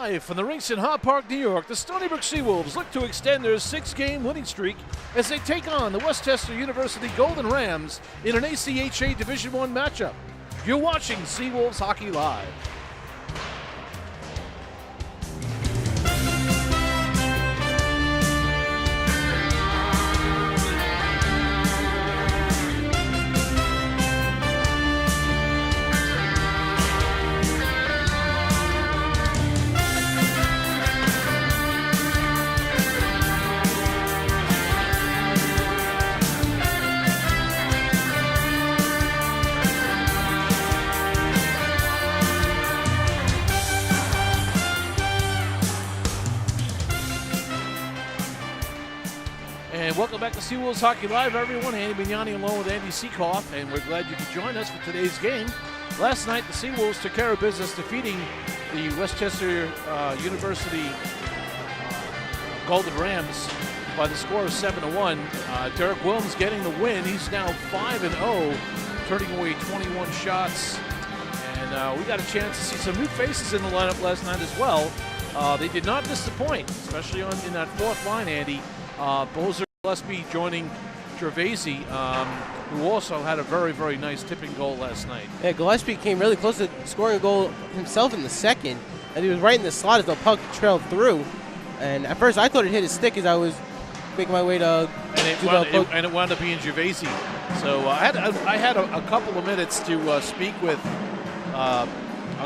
Live from the rinks in Hart Park, New York, the Stony Brook Seawolves look to extend their 6-game winning streak as they take on the Westchester University Golden Rams in an ACHA Division I matchup. You're watching Seawolves Hockey Live. And welcome back to Seawolves Hockey Live, everyone. Andy Bignani along with Andy Seekoff, and we're glad you could join us for today's game. Last night, the Seawolves took care of business defeating the Westchester University Golden Rams by the score of 7-1. Derek Williams getting the win. He's now 5-0, turning away 21 shots. And we got a chance to see some new faces in the lineup last night as well. They did not disappoint, especially in that fourth line, Andy. Bozer Gillespie joining Gervaisi, who also had a very, very nice tipping goal last night. Yeah, Gillespie came really close to scoring a goal himself in the second, and he was right in the slot as the puck trailed through. And at first, I thought it hit his stick as I was making my way to. And it wound up being Gervaisi. So I had a couple of minutes to speak with. I'll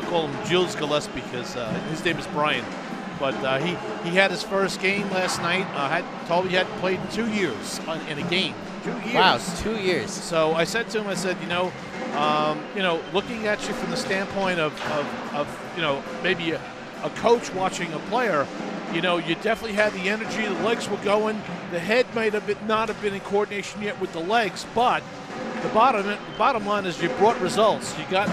call him Jules Gillespie because his name is Brian. But he had his first game last night. Told me he hadn't played in 2 years in a game. 2 years. Wow, 2 years. So I said to him, looking at you from the standpoint of maybe a coach watching a player, you definitely had the energy. The legs were going. The head might not have been in coordination yet with the legs, but the bottom line is you brought results. You got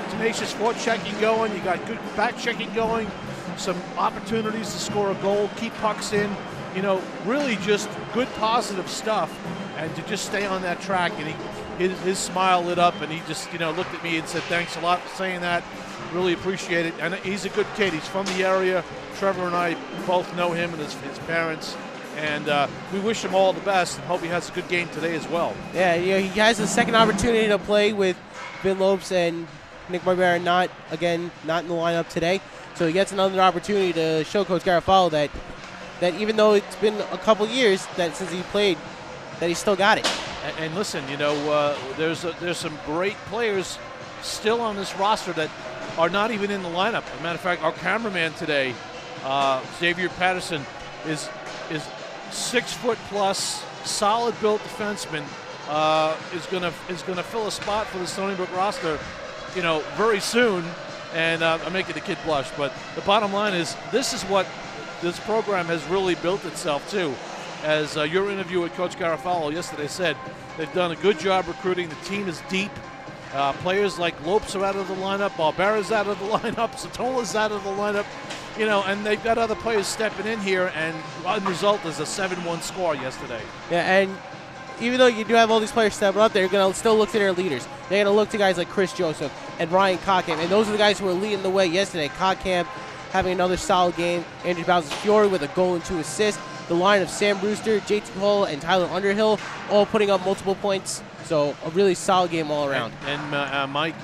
tenacious forechecking going. You got good back checking going. Some opportunities to score a goal, keep pucks in, really just good positive stuff, and to just stay on that track. And his smile lit up, and he just looked at me and said, "Thanks a lot for saying that. Really appreciate it." And he's a good kid. He's from the area. Trevor and I both know him and his parents, and we wish him all the best and hope he has a good game today as well. Yeah, he has a second opportunity to play with Vin Lopes and Nick Barbera, not in the lineup today. So he gets another opportunity to show Coach Garofalo that even though it's been a couple years since he played, that he still got it. And listen, there's some great players still on this roster that are not even in the lineup. As a matter of fact, our cameraman today, Xavier Patterson, is 6 foot plus, solid built defenseman. Is gonna fill a spot for the Stony Brook roster, very soon. And I'm making the kid blush, but the bottom line is this is what this program has really built itself to. As your interview with Coach Garofalo yesterday said, they've done a good job recruiting. The team is deep. Players like Lopes are out of the lineup, Barbera's out of the lineup, Satola's out of the lineup, and they've got other players stepping in here, and the result is a 7-1 score yesterday. Yeah, and even though you do have all these players stepping up, they're going to still look to their leaders. They're going to look to guys like Chris Joseph and Ryan Cockham, and those are the guys who are leading the way yesterday. Cockham having another solid game. Andrew Bowser-Fiore with a goal and 2 assists. The line of Sam Brewster, JT Hull, and Tyler Underhill all putting up multiple points. So a really solid game all around. And Mike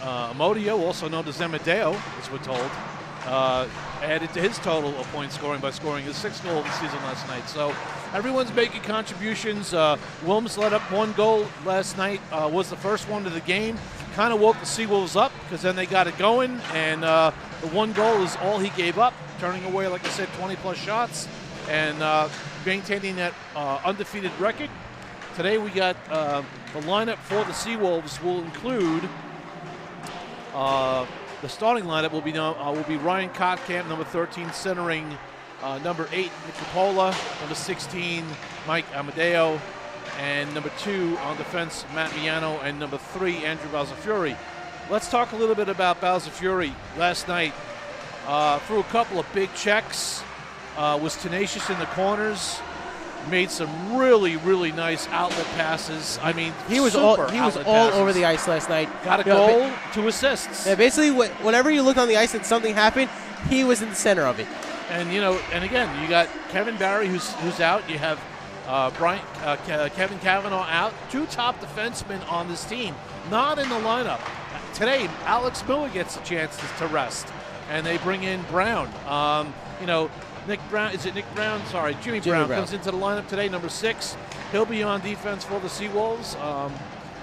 Amodio, also known as Amadeo, as we're told, added to his total of point scoring by scoring his 6th goal of the season last night. So everyone's making contributions. Wilms let up 1 goal last night, was the first one of the game. Kind of woke the Seawolves up because then they got it going, and the 1 goal is all he gave up, turning away, like I said, 20-plus shots and maintaining that undefeated record. Today we got the lineup for the Seawolves will include the starting lineup will be Ryan Cockham, number 13, centering number 8, Nick Capola, number 16, Mike Amadeo, and number 2 on defense, Matt Miano, and number 3, Andrew Bowser-Fiore. Let's talk a little bit about Bowser-Fiore. Last night, threw a couple of big checks, was tenacious in the corners, made some really, really nice outlet passes. I mean, he was all over the ice last night. Got a goal, 2 assists. Yeah, basically, whenever you looked on the ice and something happened, he was in the center of it. And and again, you got Kevin Barry who's out. You have Kevin Cavanaugh out. 2 top defensemen on this team not in the lineup today. Alex Miller gets a chance to rest, and they bring in Brown. Nick Brown. Is it Nick Brown? Sorry, Jimmy Brown comes into the lineup today, number 6. He'll be on defense for the Seawolves,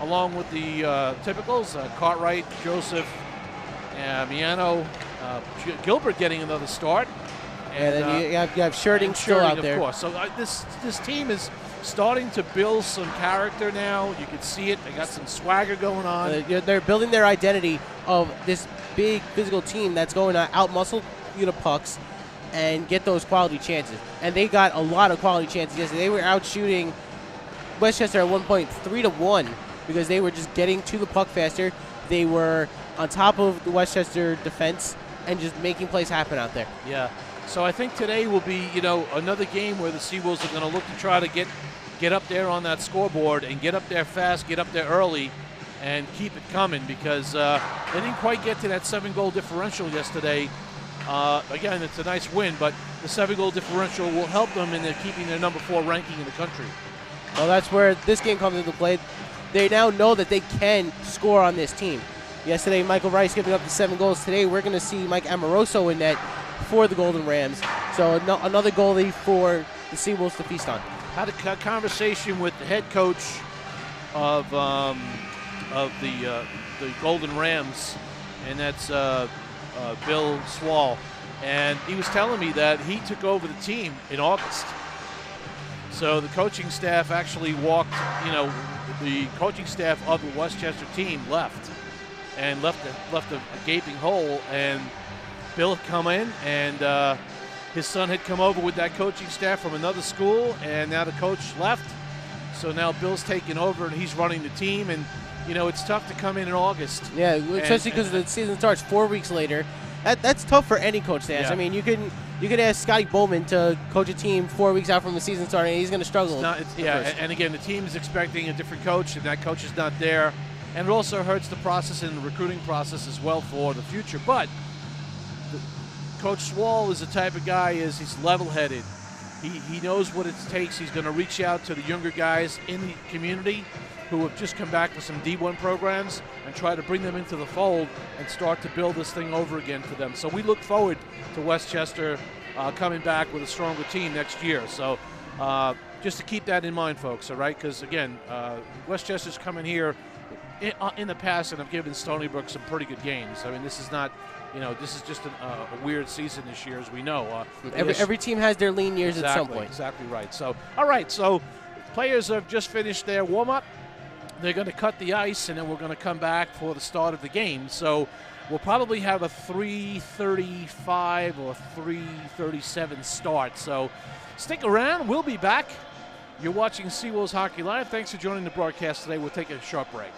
along with the typicals: Cartwright, Joseph, Miano, Gilbert getting another start. And then you have Sherding still out there. Of course. So this team is starting to build some character now. You can see it. They got some swagger going on. They're building their identity of this big physical team that's going to out-muscle pucks and get those quality chances. And they got a lot of quality chances yesterday. They were out shooting Westchester at one point 3-1 because they were just getting to the puck faster. They were on top of the Westchester defense and just making plays happen out there. Yeah. So I think today will be, another game where the Seawolves are going to look to try to get up there on that scoreboard and get up there fast, get up there early, and keep it coming because they didn't quite get to that 7-goal differential yesterday. Again, it's a nice win, but the 7-goal differential will help them in their keeping their number 4 ranking in the country. Well, that's where this game comes into play. They now know that they can score on this team. Yesterday, Michael Rice giving up the 7 goals. Today, we're going to see Mike Amoroso in net for the Golden Rams. So another goalie for the Seawolves to feast on. Had a conversation with the head coach of the Golden Rams, and that's Bill Swall, and he was telling me that he took over the team in August. So the coaching staff actually walked. The coaching staff of the Westchester team left a gaping hole, and Bill had come in, and his son had come over with that coaching staff from another school, and now the coach left. So now Bill's taking over, and he's running the team, and it's tough to come in August. Yeah, especially because the season starts 4 weeks later. That's tough for any coach to ask. Yeah. I mean, you could ask Scotty Bowman to coach a team 4 weeks out from the season starting, and he's going to struggle. And again, the team is expecting a different coach, and that coach is not there. And it also hurts the process and the recruiting process as well for the future. But Coach Swall is the type of guy he's level-headed. He knows what it takes. He's going to reach out to the younger guys in the community who have just come back with some D1 programs and try to bring them into the fold and start to build this thing over again for them. So we look forward to Westchester coming back with a stronger team next year. So just to keep that in mind, folks, all right? Because, again, Westchester's coming here in the past and have given Stony Brook some pretty good games. I mean, this is not, this is just a weird season this year, as we know. Every team has their lean years exactly, at some point. Exactly right. So, all right, so players have just finished their warm-up. They're going to cut the ice, and then we're going to come back for the start of the game. So we'll probably have a 3:35 or 3:37 start. So stick around. We'll be back. You're watching Seawolves Hockey Live. Thanks for joining the broadcast today. We'll take a short break.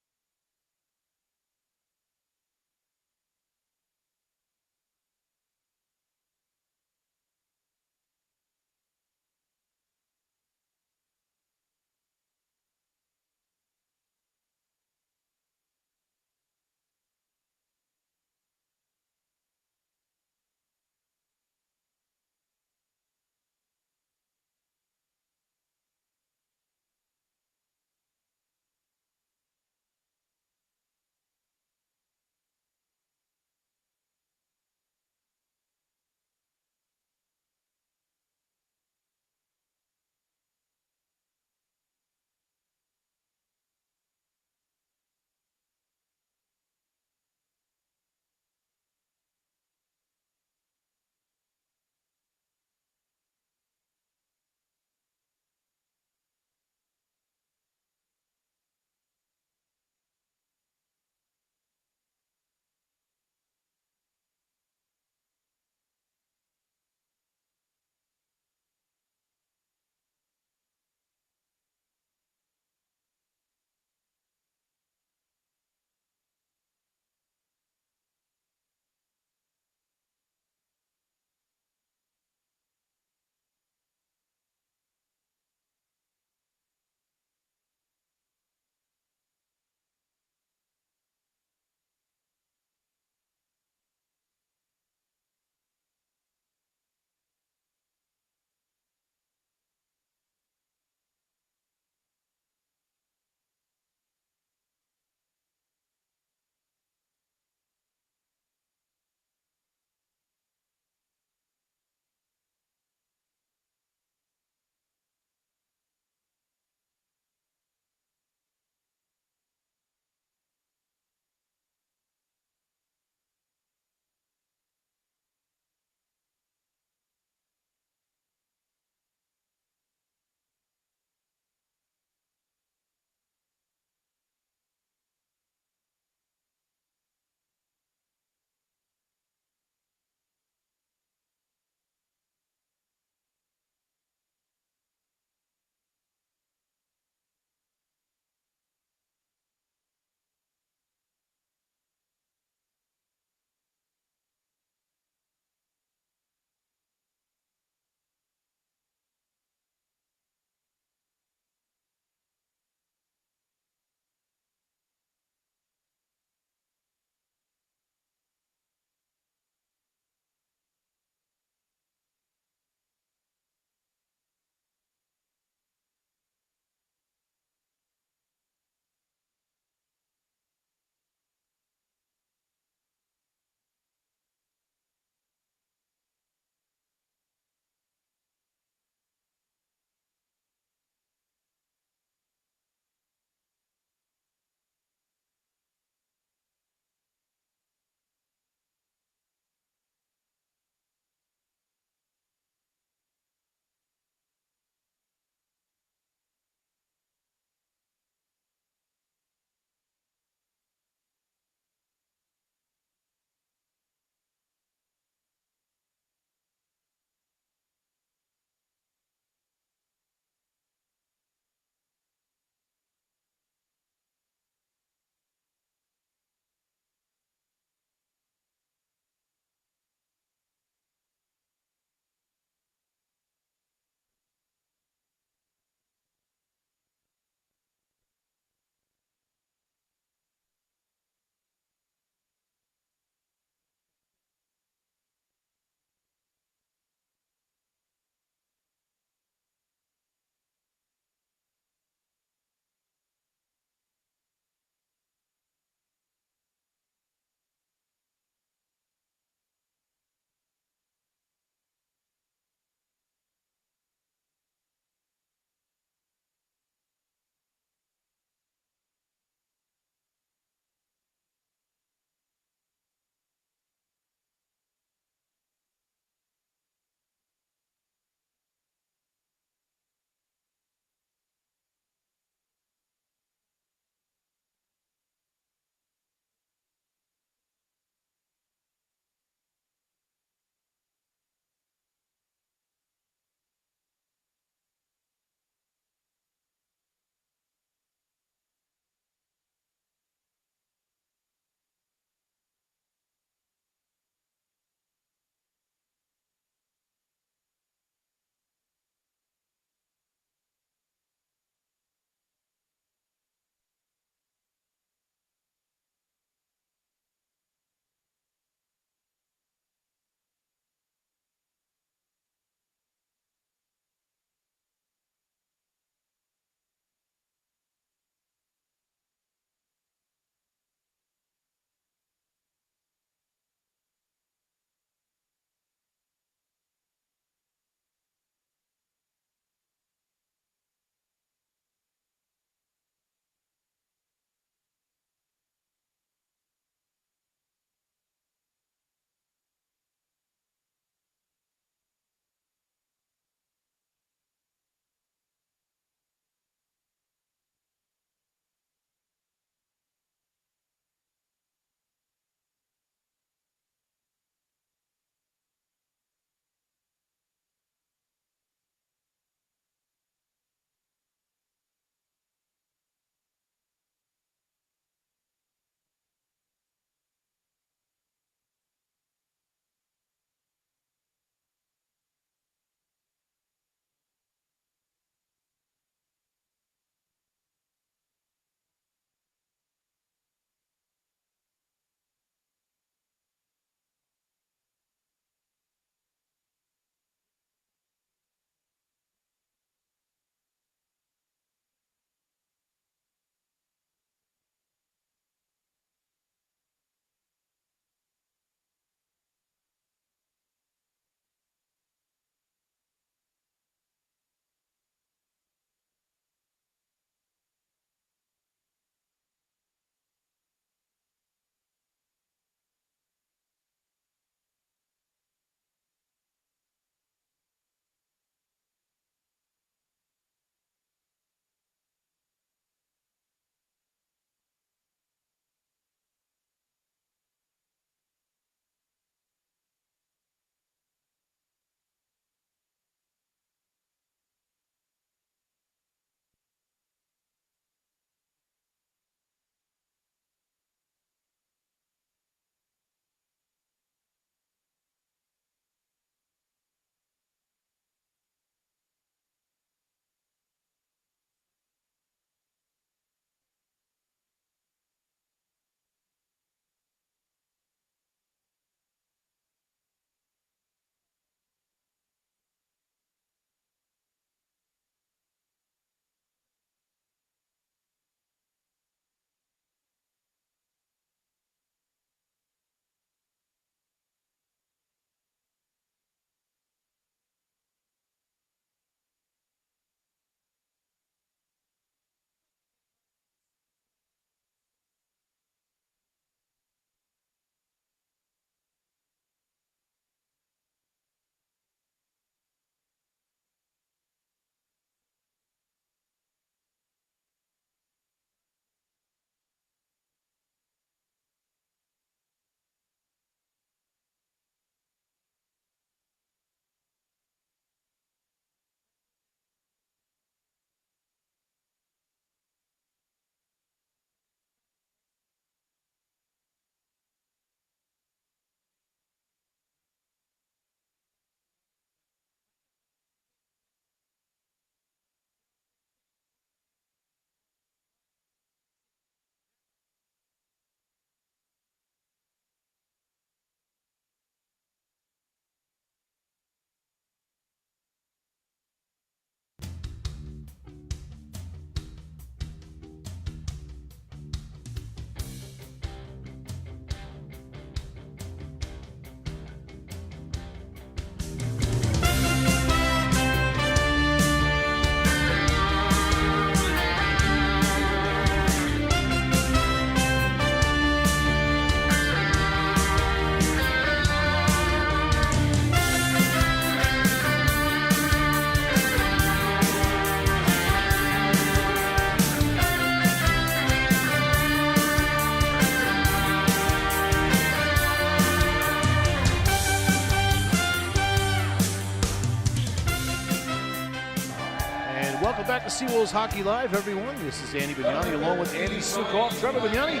welcome back to Seawolves Hockey Live, everyone. This is Andy Bignani along with Andy Sukoff, Trevor Bignani,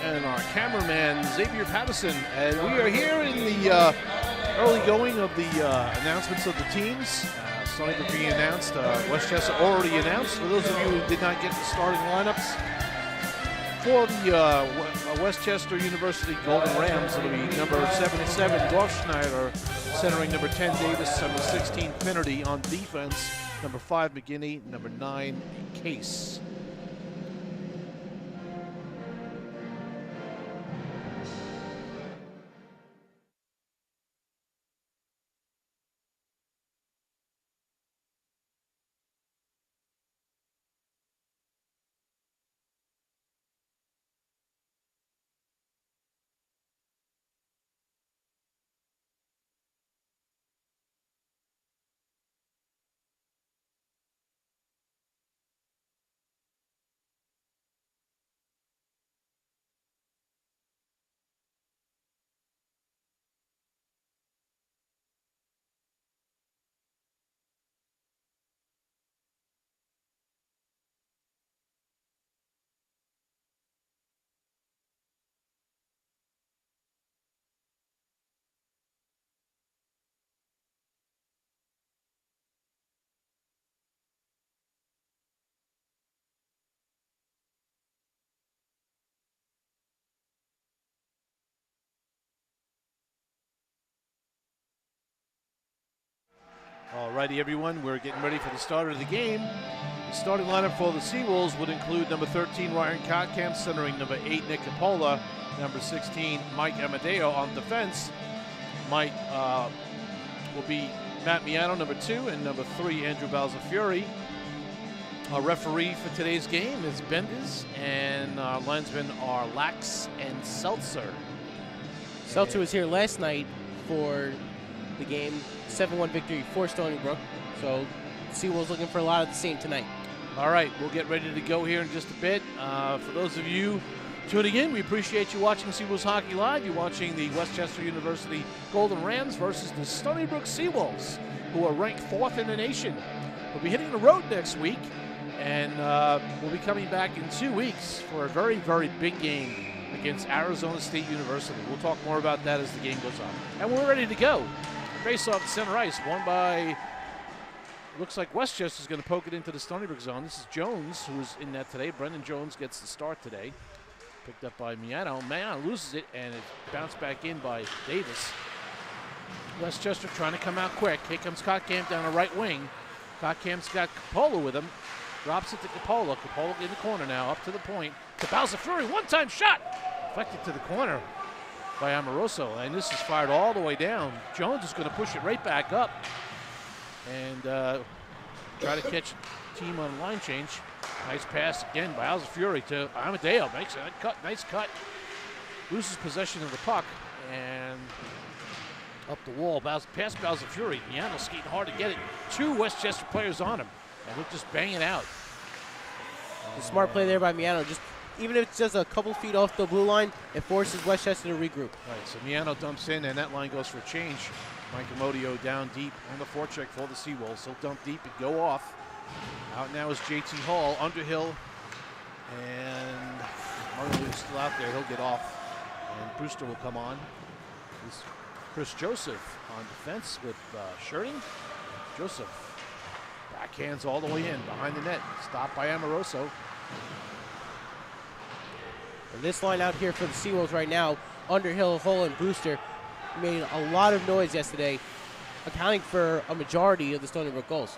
and our cameraman Xavier Patterson. And we are here in the early going of the announcements of the teams. Stony Brook being announced, Westchester already announced. For those of you who did not get the starting lineups for the Westchester University Golden Rams, it'll be number 77 Dorfschneider, centering number 10 Davis, number 16 Finnerty on defense, number 5 McGinney, number 9 Case. Alrighty, everyone, we're getting ready for the start of the game. The starting lineup for the Seawolves would include number 13, Ryan Kotkamp, centering number 8, Nick Capola, number 16, Mike Amadeo on defense. Mike will be Matt Miano, number 2, and number 3, Andrew Balzafiori. Our referee for today's game is Bendis, and our linesmen are Lax and Seltzer. Seltzer was here last night for the game, 7-1 victory for Stony Brook. So Seawolves looking for a lot of the same tonight. All right, we'll get ready to go here in just a bit. For those of you tuning in, we appreciate you watching Seawolves Hockey Live. You're watching the Westchester University Golden Rams versus the Stony Brook Seawolves, who are ranked 4th in the nation. We'll be hitting the road next week, and we'll be coming back in 2 weeks for a very, very big game against Arizona State University. We'll talk more about that as the game goes on. And we're ready to go. Face off at center ice, won by, looks like Westchester's going to poke it into the Stony Brook zone. This is Jones, who's in that today. Brendan Jones gets the start today. Picked up by Miano. Miano loses it, and it bounced back in by Davis. Westchester trying to come out quick. Here comes Kotkamp down the right wing. Kotkamp's got Capola with him. Drops it to Capola. Capola in the corner now, up to the point. To Balzafiori, one-time shot! Deflected to the corner by Amoroso, and this is fired all the way down. Jones is going to push it right back up and try to catch team on line change. Nice pass again by Balzafiori to Amadeo. Makes a cut, nice cut. Loses possession of the puck and up the wall. Past Balzafiori. Miano skating hard to get it. 2 Westchester players on him, and he'll just bang it out. A smart play there by Miano. Just even if it's just a couple feet off the blue line, it forces Westchester to regroup. Right, so Miano dumps in, and that line goes for a change. Mike Amodio down deep on the forecheck for the Seawolves. He'll dump deep and go off. Out now is JT Hall, Underhill, and Martin is still out there. He'll get off, and Brewster will come on. This is Chris Joseph on defense with Shirting. Joseph backhands all the way in behind the net. Stopped by Amoroso. And this line out here for the Seawolves right now, Underhill, Hull, and Brewster, made a lot of noise yesterday, accounting for a majority of the Stony Brook goals.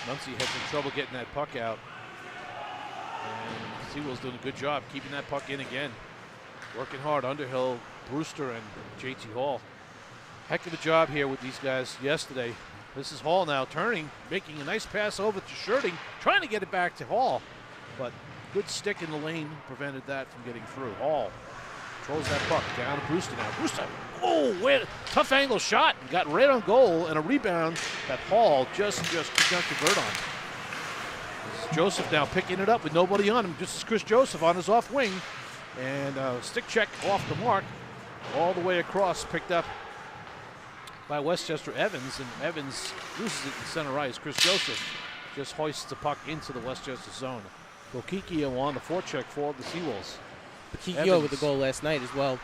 Muncie had some trouble getting that puck out. And Seawolves doing a good job keeping that puck in again. Working hard, Underhill, Brewster, and JT Hall. Heck of a job here with these guys yesterday. This is Hall now turning, making a nice pass over to Shirting, trying to get it back to Hall, but good stick in the lane prevented that from getting through. Hall controls that puck down to Brewster now. Brewster, oh, tough angle shot, and got right on goal, and a rebound that Hall just could not convert on. This is Joseph now picking it up with nobody on him. Just as Chris Joseph on his off wing, and stick check off the mark, all the way across, picked up by Westchester Evans, and Evans loses it in center ice. Chris Joseph just hoists the puck into the Westchester zone. Bokikio on the forecheck for the Seawolves. Bokikio with the goal last night as well.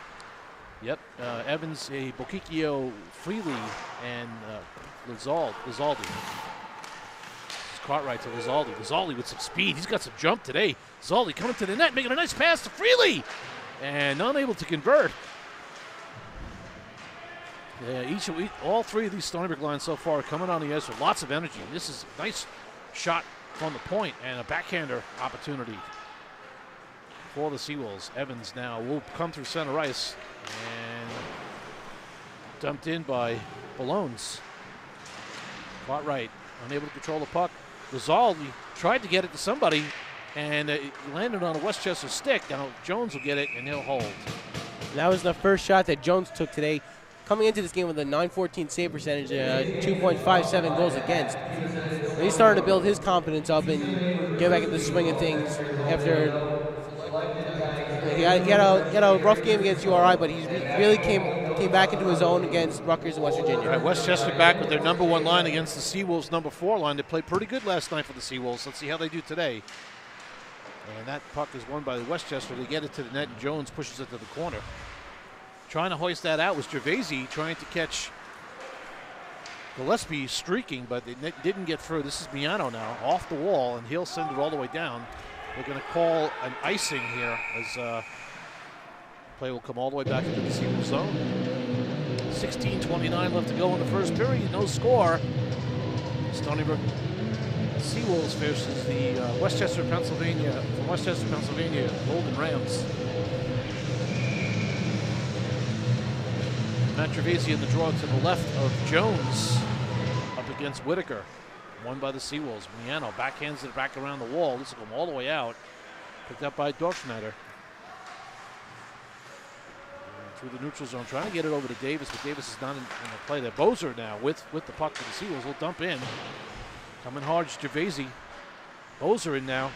Yep, Evans, Bokikio, Freely, and Lizaldi. Cartwright to Lizaldi. Lizaldi with some speed. He's got some jump today. Lizaldi coming to the net, making a nice pass to Freely, and unable to convert. Yeah, all three of these Stony Brook lines so far are coming on the ice with lots of energy. This is a nice shot from the point and a backhander opportunity for the Seawolves. Evans now will come through center ice and dumped in by Ballones. Cartwright unable to control the puck. Lizaldi tried to get it to somebody, and it landed on a Westchester stick. Now Jones will get it, and he'll hold. That was the first shot that Jones took today. Coming into this game with a .914 save percentage, 2.57 goals against. And he's starting to build his confidence up and get back into the swing of things after he had a rough game against URI, but he really came back into his own against Rutgers and West Virginia. Right, Westchester back with their #1 line against the Seawolves' #4 line. They played pretty good last night for the Seawolves. Let's see how they do today. And that puck is won by the Westchester. They get it to the net, and Jones pushes it to the corner. Trying to hoist that out was Gervaisi, trying to catch Gillespie streaking, but it didn't get through. This is Miano now, off the wall, and he'll send it all the way down. They're going to call an icing here as play will come all the way back into the Seawolves zone. 16:29 left to go in the first period. No score. Stony Brook Seawolves versus the Westchester, Pennsylvania Golden Rams. Matt Gervaisi in the draw to the left of Jones up against Whitaker. Won by the Seawolves. Miano backhands it back around the wall. This will come all the way out. Picked up by Dorfschneider. Through the neutral zone, trying to get it over to Davis, but Davis is not in the play there. Bozer now with the puck for the Seawolves. Will dump in. Coming hard is Gervaisi. Bozer in now.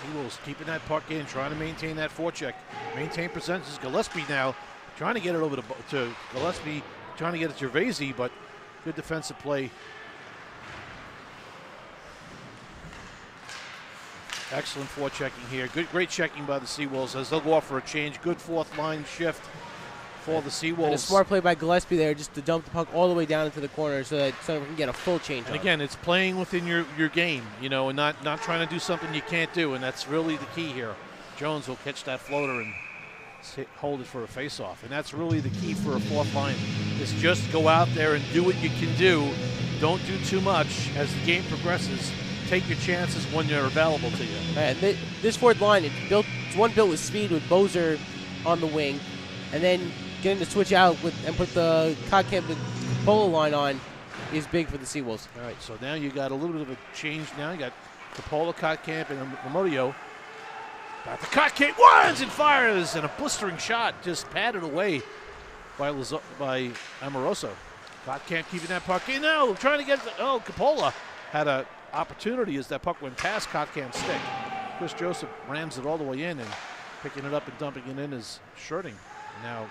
Seawolves keeping that puck in, trying to maintain that forecheck. Maintain percentages. Gillespie now trying to get it over to Gillespie, trying to get it to Gervaisi, but good defensive play. Excellent forechecking here. Great checking by the Seawolves as they'll go off for a change. Good fourth line shift for the Seawolves. And a smart play by Gillespie there, just to dump the puck all the way down into the corner so that someone can get a full change. And again, it's playing within your game, and not trying to do something you can't do, and that's really the key here. Jones will catch that floater and hold it for a face-off, and that's really the key for a fourth line, is just go out there and do what you can do. Don't do too much as the game progresses. Take your chances when they're available to you. This fourth line, it's one built with speed with Bozer on the wing, and then getting to switch out and put the Kottkamp and Polo line on is big for the Seawolves. All right, so now you got a little bit of a change now. You got Capola, Kottkamp, and Lamodio. Got the Kottkamp, runs and fires, and a blistering shot just padded away by Amoroso. Kottkamp keeping that puck in now, trying to get Capola had an opportunity as that puck went past Kottkamp's stick. Chris Joseph rams it all the way in, and picking it up and dumping it in is Scherting. Now,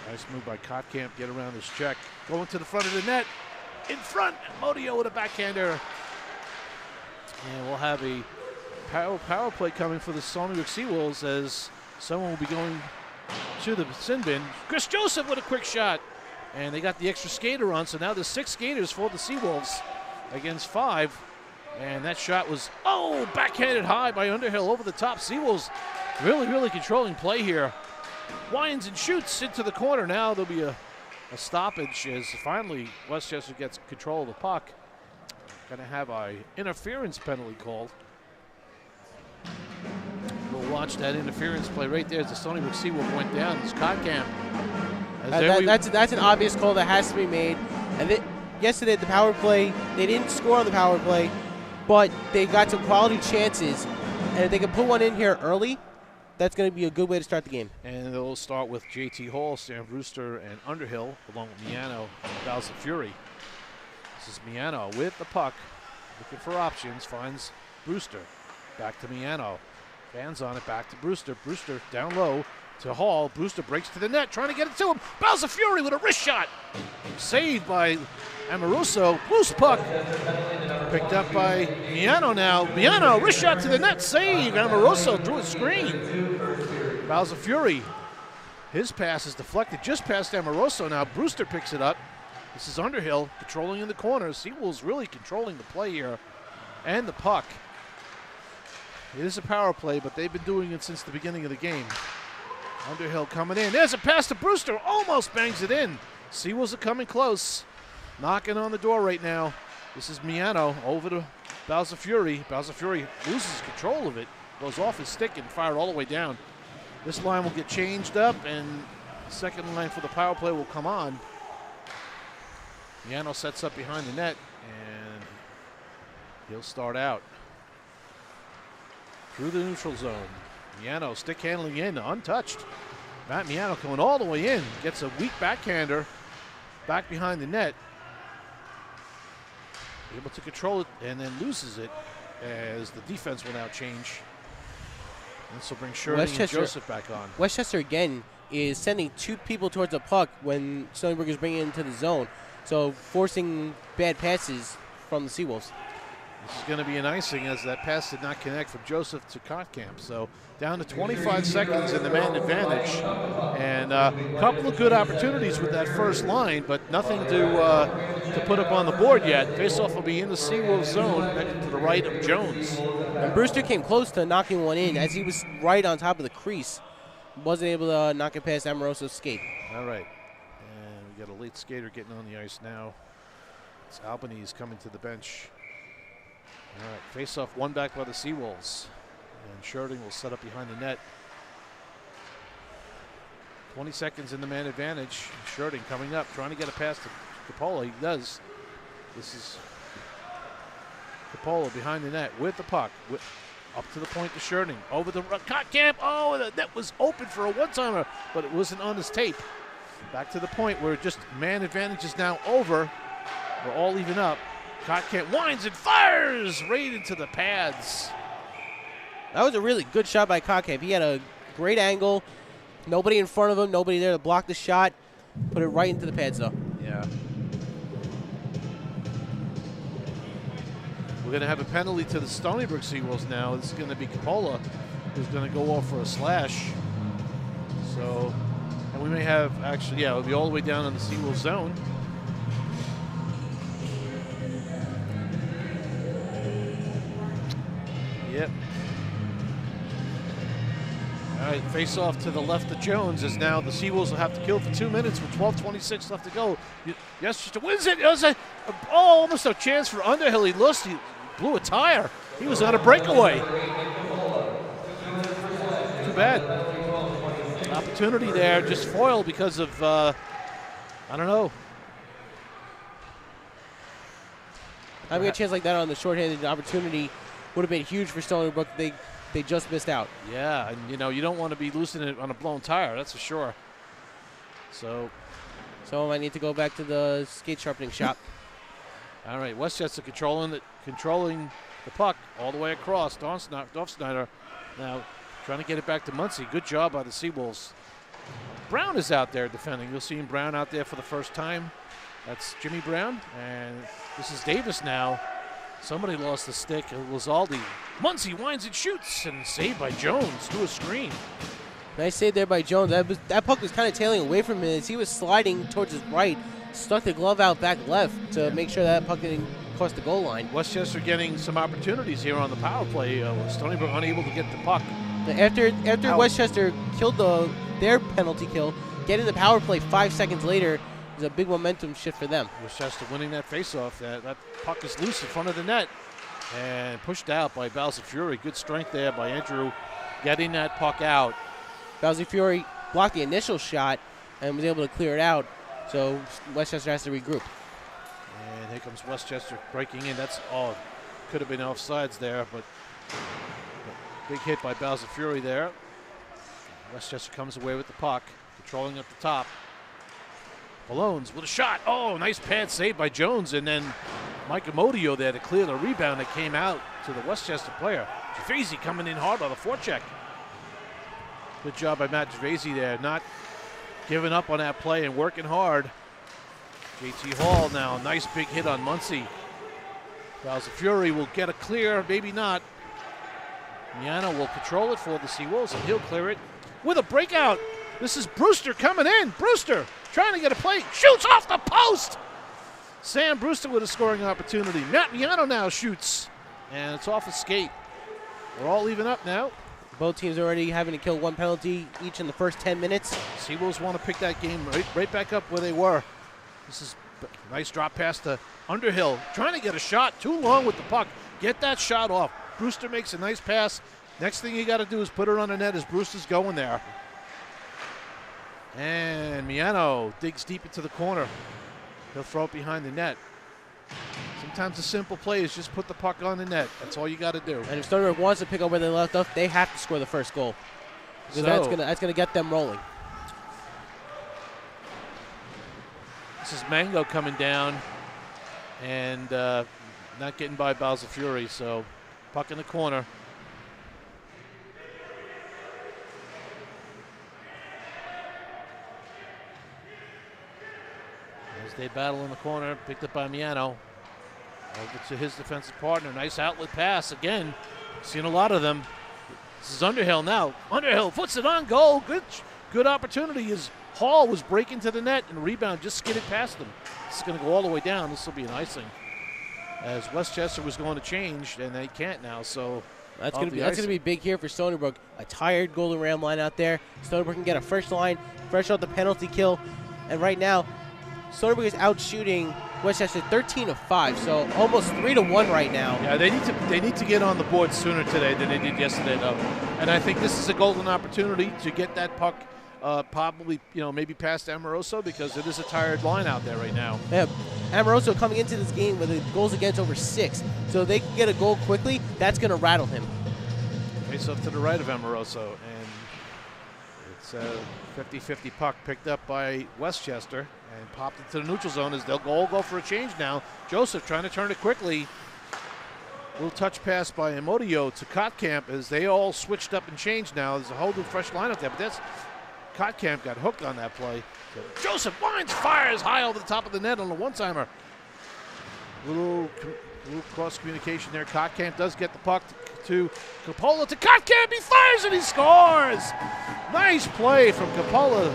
nice move by Kottkamp, get around his check. Going to the front of the net. In front, Modio with a backhander. And we'll have a power play coming for the Stony Brook Seawolves as someone will be going to the sin bin. Chris Joseph with a quick shot. And they got the extra skater on, so now there's 6 skaters for the Seawolves against 5. And that shot was, backhanded high by Underhill over the top. Seawolves really controlling play here. Winds and shoots into the corner. Now there'll be a stoppage as finally Westchester gets control of the puck. Going to have an interference penalty called. We'll watch that interference play right there as the Stony Brook Seawolf went down. It's Kottkamp. That's an obvious call that has to be made. And yesterday at the power play, they didn't score on the power play, but they got some quality chances. And if they can put one in here early, that's going to be a good way to start the game. And they'll start with J.T. Hall, Sam Brewster, and Underhill, along with Miano and Thousand Fury. This is Miano with the puck, looking for options, finds Brewster. Back to Miano. Fans on it, back to Brewster. Brewster down low, to Hall. Brewster breaks to the net, trying to get it to him. Bowser Fury with a wrist shot. Saved by Amoroso. Loose puck. Picked up by Miano now. Miano, wrist shot to the net. Save. Amoroso through a screen. Bowser Fury. His pass is deflected just past Amoroso now. Brewster picks it up. This is Underhill controlling in the corners. Seawolves really controlling the play here and the puck. It is a power play, but they've been doing it since the beginning of the game. Underhill coming in. There's a pass to Brewster. Almost bangs it in. Seawolves are coming close. Knocking on the door right now. This is Miano over to Bowser Fury. Bowser Fury loses control of it. Goes off his stick and fired all the way down. This line will get changed up, and the second line for the power play will come on. Miano sets up behind the net, and he'll start out. Through the neutral zone. Miano stick handling in, untouched. Matt Miano coming all the way in. Gets a weak backhander back behind the net. Able to control it and then loses it as the defense will now change. This will bring Shirley and Joseph back on. Westchester again is sending 2 people towards the puck when Stony Brook is bringing it into the zone. So forcing bad passes from the Seawolves. This is going to be an icing as that pass did not connect from Joseph to Kottkamp. So down to 25 seconds in the man advantage. And a couple of good opportunities with that first line, but nothing to put up on the board yet. Faceoff will be in the Seawolves zone to the right of Jones. And Brewster came close to knocking one in as he was right on top of the crease. Wasn't able to knock it past Amoroso's skate. All right. And we got a late skater getting on the ice now. It's Albanese coming to the bench. All right, face-off one back by the Seawolves. And Sheridan will set up behind the net. 20 seconds in the man advantage. Sheridan coming up, trying to get a pass to Capola. He does. This is Capola behind the net with the puck. Up to the point to Sheridan. Over the Kottkamp. Oh, the net was open for a one-timer, but it wasn't on his tape. Back to the point where just man advantage is now over. We're all even up. Kottkamp winds and fires right into the pads. That was a really good shot by Kottkamp. He had a great angle. Nobody in front of him, nobody there to block the shot. Put it right into the pads, though. Yeah. We're going to have a penalty to the Stony Brook Seawolves now. This is going to be Capola, who's going to go off for a slash. So, and we may have actually, yeah, it'll be all the way down in the Seawolves zone. Yep. All right, face off to the left of Jones as now the Seawolves will have to kill for 2 minutes with 12:26 left to go. Yes, wins it. It was almost a chance for Underhill. He blew a tire. He was on a breakaway. Too bad. Opportunity there, just foiled because of, I don't know. Having a chance like that on the shorthanded opportunity would have been huge for Stony Brook. They just missed out. Yeah, and you know, you don't want to be losing it on a blown tire, that's for sure. So I might need to go back to the skate sharpening shop. All right, Westchester controlling the puck all the way across. Dorfsnyder now trying to get it back to Muncie. Good job by the Seawolves. Brown is out there defending. You'll see Brown out there for the first time. That's Jimmy Brown, and this is Davis now. Somebody lost the stick. Lizaldi. Muncie winds and shoots, and saved by Jones through a screen. Nice save there by Jones. That puck was kind of tailing away from him as he was sliding towards his right. Stuck the glove out back left to make sure that puck didn't cross the goal line. Westchester getting some opportunities here on the power play. Stony Brook unable to get the puck. After Westchester killed their penalty kill, getting the power play 5 seconds later is a big momentum shift for them. Westchester winning that faceoff. That puck is loose in front of the net and pushed out by Bowser Fury. Good strength there by Andrew getting that puck out. Bowser Fury blocked the initial shot and was able to clear it out, so Westchester has to regroup. And here comes Westchester breaking in. That's all. Could have been offsides there, but big hit by Bowser Fury there. Westchester comes away with the puck, controlling up the top. Malone's with a shot. Oh, nice pad save by Jones, and then Mike Amodio there to clear the rebound that came out to the Westchester player. Jafezi coming in hard on the forecheck. Good job by Matt Gervasi there, not giving up on that play and working hard. JT Hall now, nice big hit on Muncie. Fury will get a clear, maybe not. Miano will control it for the Seawolves, and he'll clear it with a breakout. This is Brewster coming in. Brewster trying to get a play, shoots off the post. Sam Brewster with a scoring opportunity. Matt Miano now shoots, and it's off a skate. We're all even up now. Both teams already having to kill one penalty each in the first 10 minutes. Seawolves want to pick that game right back up where they were. This is a nice drop pass to Underhill, trying to get a shot, too long with the puck. Get that shot off. Brewster makes a nice pass. Next thing you got to do is put her on the net as Brewster's going there. And Miano digs deep into the corner. He'll throw it behind the net. Sometimes a simple play is just put the puck on the net. That's all you got to do. And if Stony Brook wants to pick up where they left off, they have to score the first goal. Because that's gonna get them rolling. This is Mango coming down and not getting by Fury. So puck in the corner. As they battle in the corner, picked up by Miano. Over to his defensive partner. Nice outlet pass again. Seen a lot of them. This is Underhill now. Underhill puts it on goal. Good opportunity as Hall was breaking to the net and rebound just skidded past him. This is going to go all the way down. This will be an icing. As Westchester was going to change, and they can't now. So that's going to be big here for Stony Brook. A tired Golden Ram line out there. Stony Brook can get a fresh line, fresh out the penalty kill, and right now, Stony Brook is out shooting Westchester 13-5, so almost 3-1 right now. Yeah, they need to get on the board sooner today than they did yesterday, though. And I think this is a golden opportunity to get that puck probably, maybe past Amoroso, because it is a tired line out there right now. Yeah, Amoroso coming into this game with a goals against over 6, so they can get a goal quickly. That's going to rattle him. Face up to the right of Amoroso, and it's a 50-50 puck picked up by Westchester and popped into the neutral zone as they'll go for a change now. Joseph trying to turn it quickly. Little touch pass by Emodio to Kotkamp as they all switched up and changed now. There's a whole new fresh lineup there, but Kotkamp got hooked on that play. So Joseph winds, fires high over the top of the net on a one-timer. Little cross communication there. Kotkamp does get the puck to Coppola to Kotkamp. He fires and he scores. Nice play from Coppola.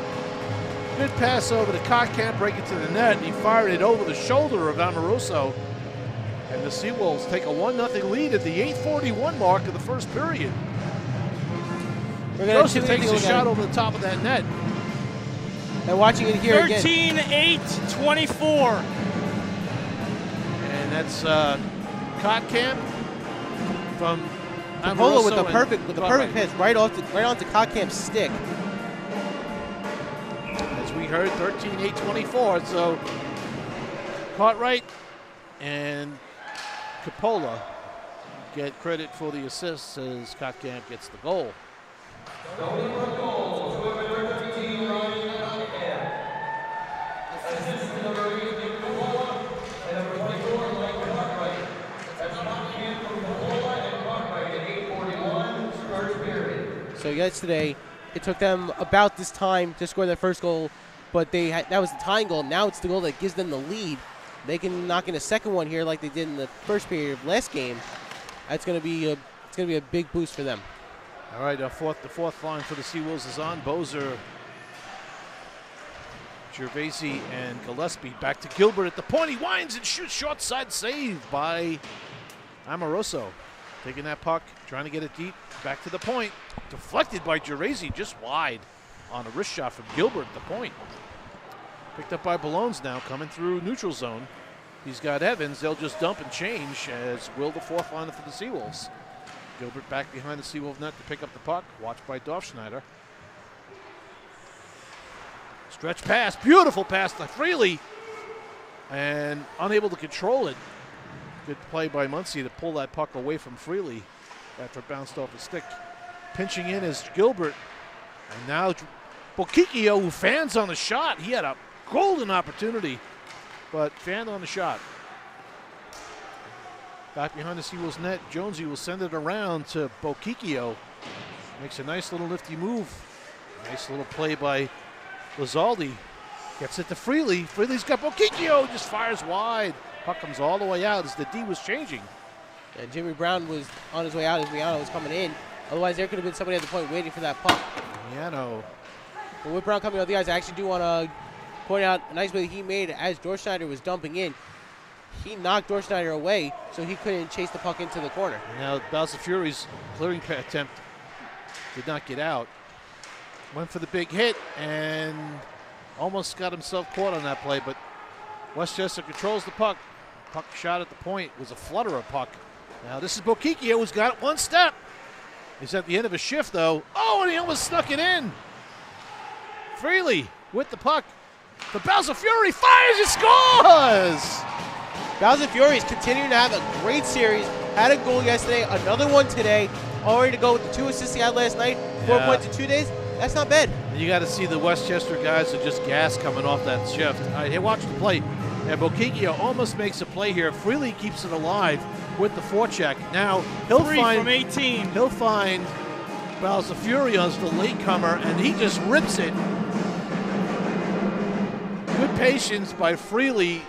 Good pass over to Kotkamp, break it to the net. He fired it over the shoulder of Amoroso. And the Seawolves take a 1-0 lead at the 8:41 mark of the first period. Joseph takes a shot over the top of that net. And watching it here again. 13-8-24. And that's Kotkamp from Coppola with the perfect pitch right onto Kotkamp's stick. As we heard, 13-8-24. So caught right, and Coppola get credit for the assist as Kotkamp gets the goal. So yesterday, it took them about this time to score their first goal, but that was the tying goal. Now it's the goal that gives them the lead. They can knock in a second one here like they did in the first period of last game. That's going to be a big boost for them. All right, the fourth line for the Seawolves is on. Bozer, Gervasi, and Gillespie. Back to Gilbert at the point. He winds and shoots short side save by Amoroso. Taking that puck, trying to get it deep. Back to the point. Deflected by Gervasi, just wide on a wrist shot from Gilbert at the point. Picked up by Ballones now, coming through neutral zone. He's got Evans. They'll just dump and change, as will the fourth liner for the Seawolves. Gilbert back behind the Seawolf net to pick up the puck. Watched by Dorfschneider. Stretch pass. Beautiful pass to Freely. And unable to control it. Good play by Muncie to pull that puck away from Freely after it bounced off his stick. Pinching in is Gilbert. And now Bokikio, who fans on the shot. He had a golden opportunity, but fanned on the shot. Back behind the Seawolves net, Jonesy will send it around to Bokikio. Makes a nice little lifty move Nice little play by Lizaldi. Gets it to Freely. Freely's got Bokikio, just fires wide. Puck comes all the way out as the D was changing. And Jimmy Brown was on his way out as Miano was coming in. Otherwise, there could have been somebody at the point waiting for that puck. Miano. But with Brown coming out the ice, I actually do want to point out a nice play he made as Dorschneider was dumping in. He knocked Dorschneider away, so he couldn't chase the puck into the corner. Now, Balsafuri's clearing attempt did not get out. Went for the big hit and almost got himself caught on that play, but Westchester controls the puck. Puck shot at the point was a flutter of puck. Now this is Bokikio who's got it one step. He's at the end of a shift though. Oh, and he almost snuck it in. Freely with the puck. The Balsafuri fires, he scores! Balsafuri is continuing to have a great series. Had a goal yesterday, another one today. Already to go with the 2 assists he had last night. 4 points in 2 days. That's not bad. And you got to see the Westchester guys are just gas coming off that shift. All right, hey, watch the play. And Bokikio almost makes a play here. Freely keeps it alive with the forecheck. Now he'll from 18. He'll find Balsafuri as the latecomer, and he just rips it. Good patience by Freely,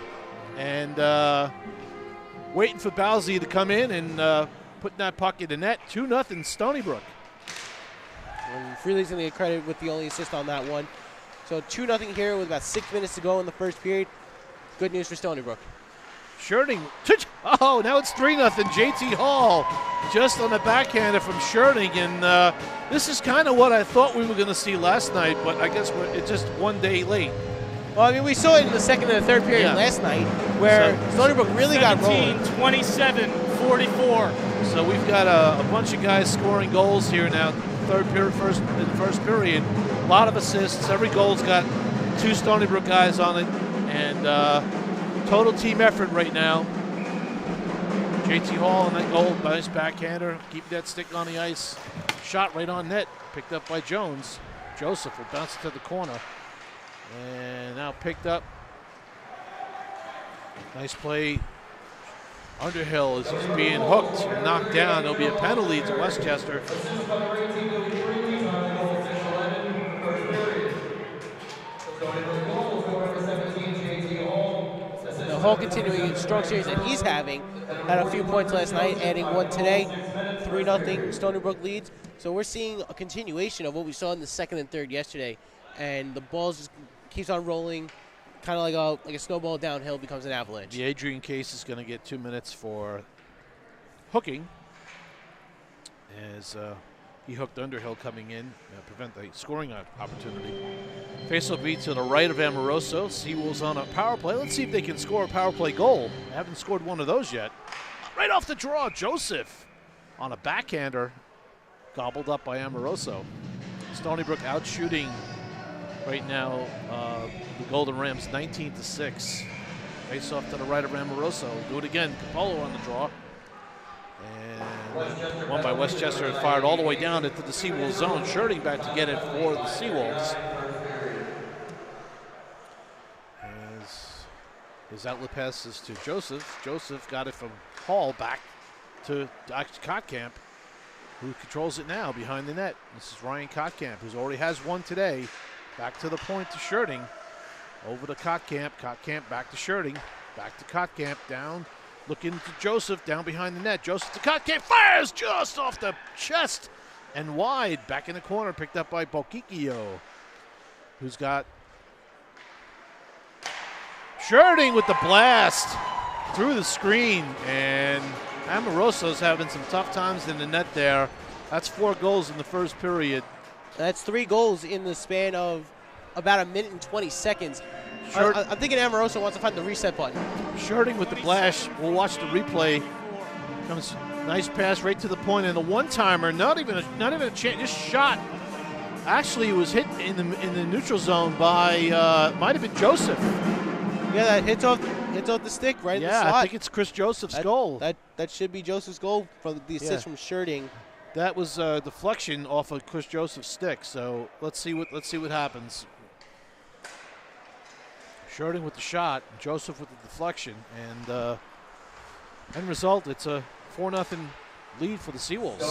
and waiting for Balsy to come in and putting that puck in the net. 2-0 Stony Brook. And Freely's going to get credit with the only assist on that one. So 2-0 here with about 6 minutes to go in the first period. Good news for Stony Brook. Scherting. Oh, now it's 3-0. JT Hall just on the backhander from Scherting. And this is kind of what I thought we were going to see last night, but I guess it's just 1 day late. Well, I mean, we saw it in the second and the third period last night where Stony Brook really got rolling. 27, 44. So we've got a bunch of guys scoring goals here now. Third period, in the first period. A lot of assists. Every goal's got 2 Stony Brook guys on it. And total team effort right now. JT Hall on that goal, nice backhander. Keep that stick on the ice. Shot right on net, picked up by Jones. Joseph will bounce it to the corner. And now picked up. Nice play. Underhill as he's being hooked and knocked down. There'll be a penalty to Westchester. Hall continuing his strong series that he's having. Had a few points last night, adding one today. 3-0 Stony Brook leads. So we're seeing a continuation of what we saw in the second and third yesterday. And the ball just keeps on rolling, kind of like a snowball downhill becomes an avalanche. The Adrian Case is going to get 2 minutes for hooking as he hooked Underhill coming in, prevent the scoring opportunity. Faceoff beat to the right of Amoroso. Seawolves on a power play. Let's see if they can score a power play goal. They haven't scored one of those yet. Right off the draw, Joseph on a backhander, gobbled up by Amoroso. Stony Brook out shooting right now the Golden Rams 19-6. Face off to the right of Amoroso. Do it again. Capolo on the draw. And one by Westchester and fired all the way down into the Seawolves zone. Scherting back to get it for the Seawolves. As his outlet pass is to Joseph. Joseph got it from Hall back to Kotkamp, who controls it now behind the net. This is Ryan Kotkamp, who already has one today. Back to the point to Scherting. Over to Kotkamp. Kotkamp back to Scherting. Back to Kotkamp. Down. Looking to Joseph. Down behind the net. Joseph to Kotkamp. Fires just off the chest and wide. Back in the corner. Picked up by Bokikio, who's got Scherting with the blast through the screen. And Amoroso's having some tough times in the net there. That's 4 goals in the first period. That's 3 goals in the span of about 1 minute and 20 seconds. I'm thinking Amoroso wants to find the reset button. Scherting with the blast. We'll watch the replay. Comes nice pass right to the point, and the one-timer, not even a chance, just shot. Actually, it was hit in the neutral zone by might have been Joseph. Yeah, that hits off the stick right in the slot. Yeah, I think it's Chris Joseph's goal. That should be Joseph's goal for the assist from Scherting. That was a deflection off of Chris Joseph's stick. So let's see what happens. Scherting with the shot, Joseph with the deflection, and end result, it's a 4-0 lead for the Seawolves.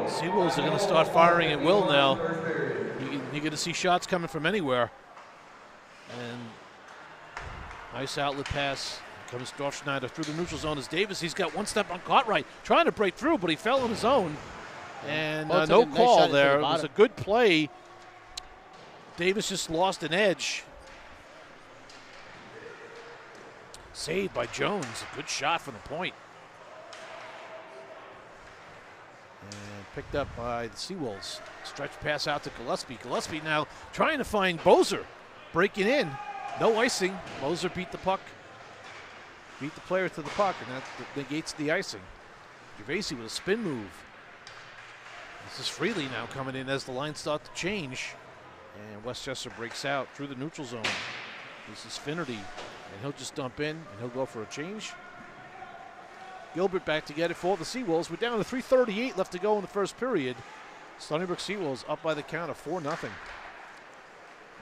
Seawolves are going to start firing at will now. You're going to see shots coming from anywhere. And nice outlet pass. Comes Dorfschneider through the neutral zone as Davis. He's got one step on Cartwright, trying to break through, but he fell on his own. And no call there. It was a good play. Davis just lost an edge. Saved by Jones. A good shot from the point. And picked up by the Seawolves. Stretch pass out to Gillespie. Gillespie now trying to find Bozer. Breaking in. No icing. Bozer beat the puck. Beat the player to the puck, and that negates the icing. Gervasi with a spin move. This is Freely now coming in as the lines start to change. And Westchester breaks out through the neutral zone. This is Finnerty, and he'll just dump in, and he'll go for a change. Gilbert back to get it for the Seawolves. We're down to 3:38 left to go in the first period. Stony Brook Seawolves up by the count of 4-0.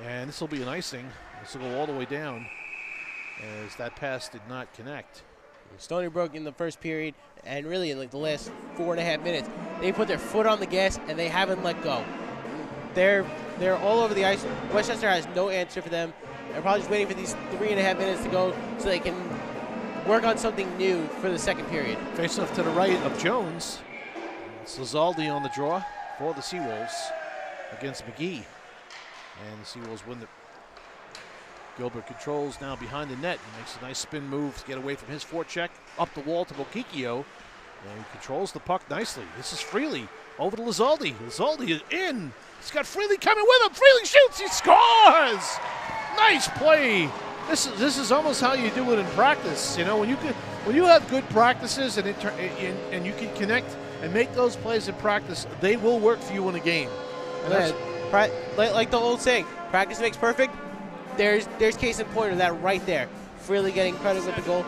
And this will be an icing. This will go all the way down as that pass did not connect. Stony Brook in the first period, and really in like the last 4.5 minutes, they put their foot on the gas and they haven't let go. They're all over the ice. Westchester has no answer for them. They're probably just waiting for these 3.5 minutes to go so they can work on something new for the second period. Face off to the right of Jones. It's Lizaldi on the draw for the Seawolves against McGee. And the Seawolves win the. Gilbert controls now behind the net. He makes a nice spin move to get away from his forecheck. Up the wall to Bokikio. And he controls the puck nicely. This is Freely over to Lizaldi. Lizaldi is in. He's got Freely coming with him. Freely shoots. He scores. Nice play. This is almost how you do it in practice. You know, when you have good practices and you can connect and make those plays in practice, they will work for you in a game. And like the old saying, practice makes perfect. There's case in point of that right there. Freely getting credit with the goal.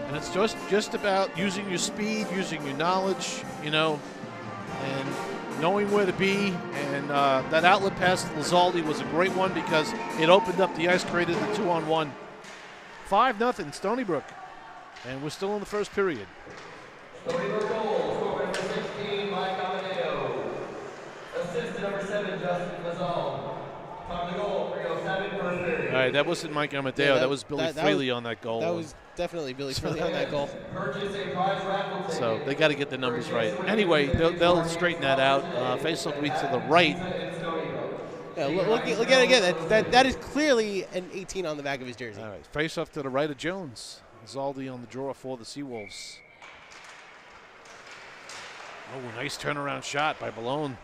And it's just about using your speed, using your knowledge, you know, and knowing where to be. And that outlet pass to Lizaldi was a great one because it opened up the ice, created the 2-on-1. 5-0 Stony Brook. And we're still in the first period. Stony Brook goal, scored number 16, Mike Amadeo. Assist number 7, Justin Lazal. Time to goal, 3:07 first period. All right, that wasn't Mike Amadeo. That was Billy Freely on that goal. That was definitely Billy Freely on that goal. So they got to get the numbers right. Anyway, they'll straighten that out. Face-off will be to the right. Yeah, look at it again. That is clearly an 18 on the back of his jersey. All right, face-off to the right of Jones. Zaldi on the draw for the Seawolves. Oh, nice turnaround shot by Malone.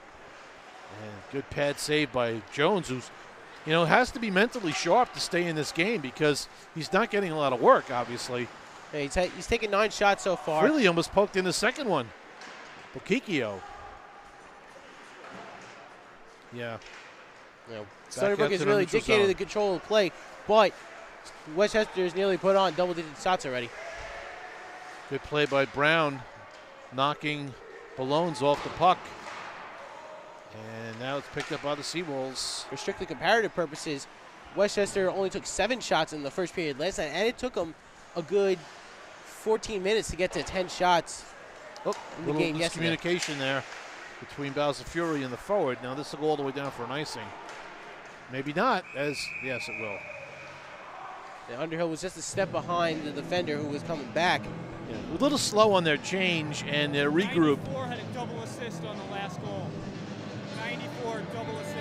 And good pad save by Jones, who's, you know, has to be mentally sharp to stay in this game because he's not getting a lot of work, obviously. Yeah, he's taken 9 shots so far. Really almost poked in the second one. Bokikio. Yeah. Stony Brook has really dictated the control of the play, but Westchester has nearly put on double-digit shots already. Good play by Brown, knocking Ballones off the puck. And now it's picked up by the Seawolves. For strictly comparative purposes, Westchester only took 7 shots in the first period last night, and it took them a good 14 minutes to get to 10 shots in the game yesterday. Miscommunication there between Bowser Fury and the forward. Now this will go all the way down for an icing. Maybe not, yes, it will. The Underhill was just a step behind the defender who was coming back. Yeah, a little slow on their change and their regroup. 94 had a double assist on the last goal. 94 double assist.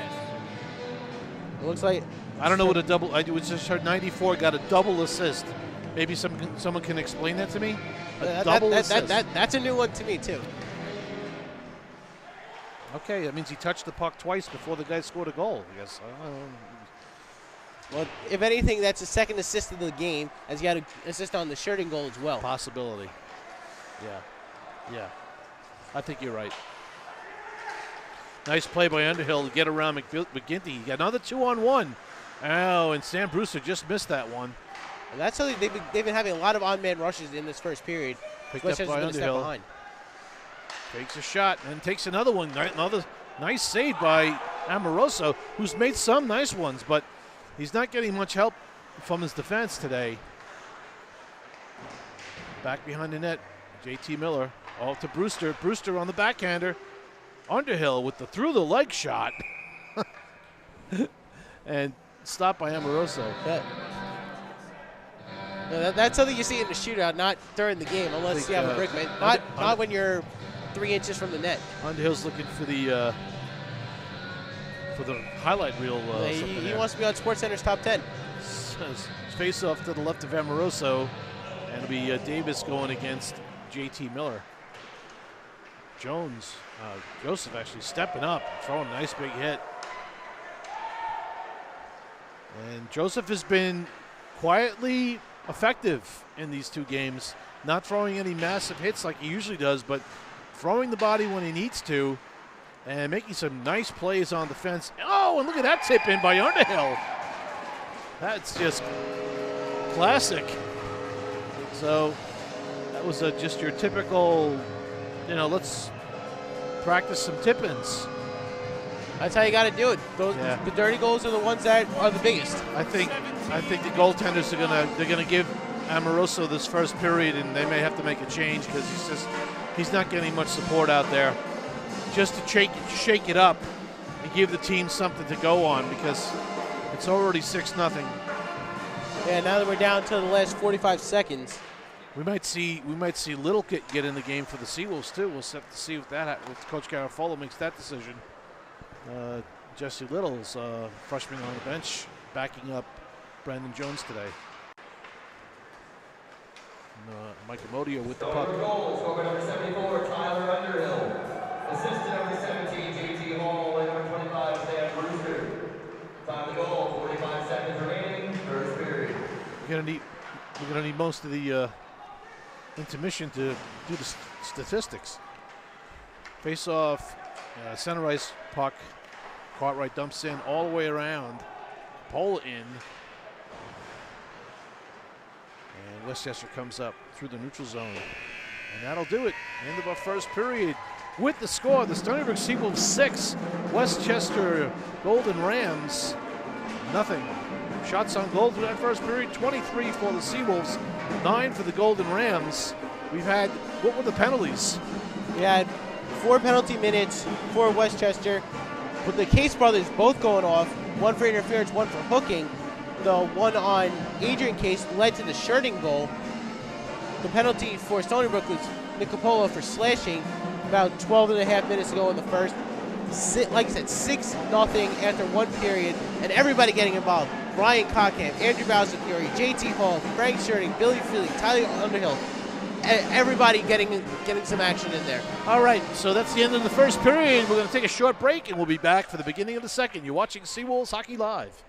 It looks like I don't know what a double. I just heard 94 got a double assist. Maybe someone can explain that to me. Double assist. That's a new one to me too. Okay, that means he touched the puck twice before the guy scored a goal. I guess. Well, if anything, that's a second assist of the game, as he had an assist on the shirting goal as well. Possibility. Yeah. I think you're right. Nice play by Underhill to get around McGinty. He got another 2-on-1. Oh, and Sam Brewster just missed that one. And that's something they've been having a lot of on-man rushes in this first period. Picked up by Underhill. Takes a shot and takes another one. Another nice save by Amoroso, who's made some nice ones, but he's not getting much help from his defense today. Back behind the net JT Miller off to Brewster. Brewster on the backhander. Underhill with the through the leg shot. And stopped by Amoroso. No, that's something you see in the shootout, not during the game, unless you have a brick man. Not when you're 3 inches from the net. Underhill's looking for the highlight reel. He wants to be on SportsCenter's top 10. Face off to the left of Amoroso, and it'll be Davis going against JT Miller. Jones, Joseph actually stepping up, throwing a nice big hit. And Joseph has been quietly effective in these 2 games, not throwing any massive hits like he usually does, but throwing the body when he needs to and making some nice plays on defense. Oh, and look at that tip in by Underhill. That's just classic. So that was just your typical, let's practice some tip-ins. That's how you got to do it. The dirty goals are the ones that are the biggest. I think the goaltenders are gonna give Amoroso this first period, and they may have to make a change because he's not getting much support out there. Just to shake it up and give the team something to go on because it's already 6-0. Yeah, now that we're down to the last 45 seconds. We might see Little get in the game for the Seawolves too. We'll have to see if Coach Garofalo makes that decision. Jesse Little's freshman on the bench, backing up Brandon Jones today. And, Mike Amodio with the puck. Goal, scorer number 74, Tyler Underhill. Assistant number 17, JT Hall, and number 25, Sam Brewster. Time of the goal, 45 seconds remaining, first period. We're gonna need most of the intermission to do the statistics. Face off, center ice puck. Cartwright dumps in all the way around. Pole in. And Westchester comes up through the neutral zone. And that'll do it. End of our first period. With the score, the Stony Brook Seawolves 6, Westchester Golden Rams nothing. Shots on goal through that first period, 23 for the Seawolves, 9 for the Golden Rams. What were the penalties? We had 4 penalty minutes for Westchester, with the Case brothers both going off, one for interference, one for hooking. The one on Adrian Case led to the shirting goal. The penalty for Stony Brook was Nicopola for slashing about 12 and a half minutes ago in the first. Like I said, 6-0 after 1 period, and everybody getting involved. Ryan Cockham, Andrew Bowser-Fury, JT Hall, Frank Shirting, Billy Feely, Tyler Underhill. Everybody getting some action in there. All right, so that's the end of the first period. We're going to take a short break, and we'll be back for the beginning of the second. You're watching Seawolves Hockey Live.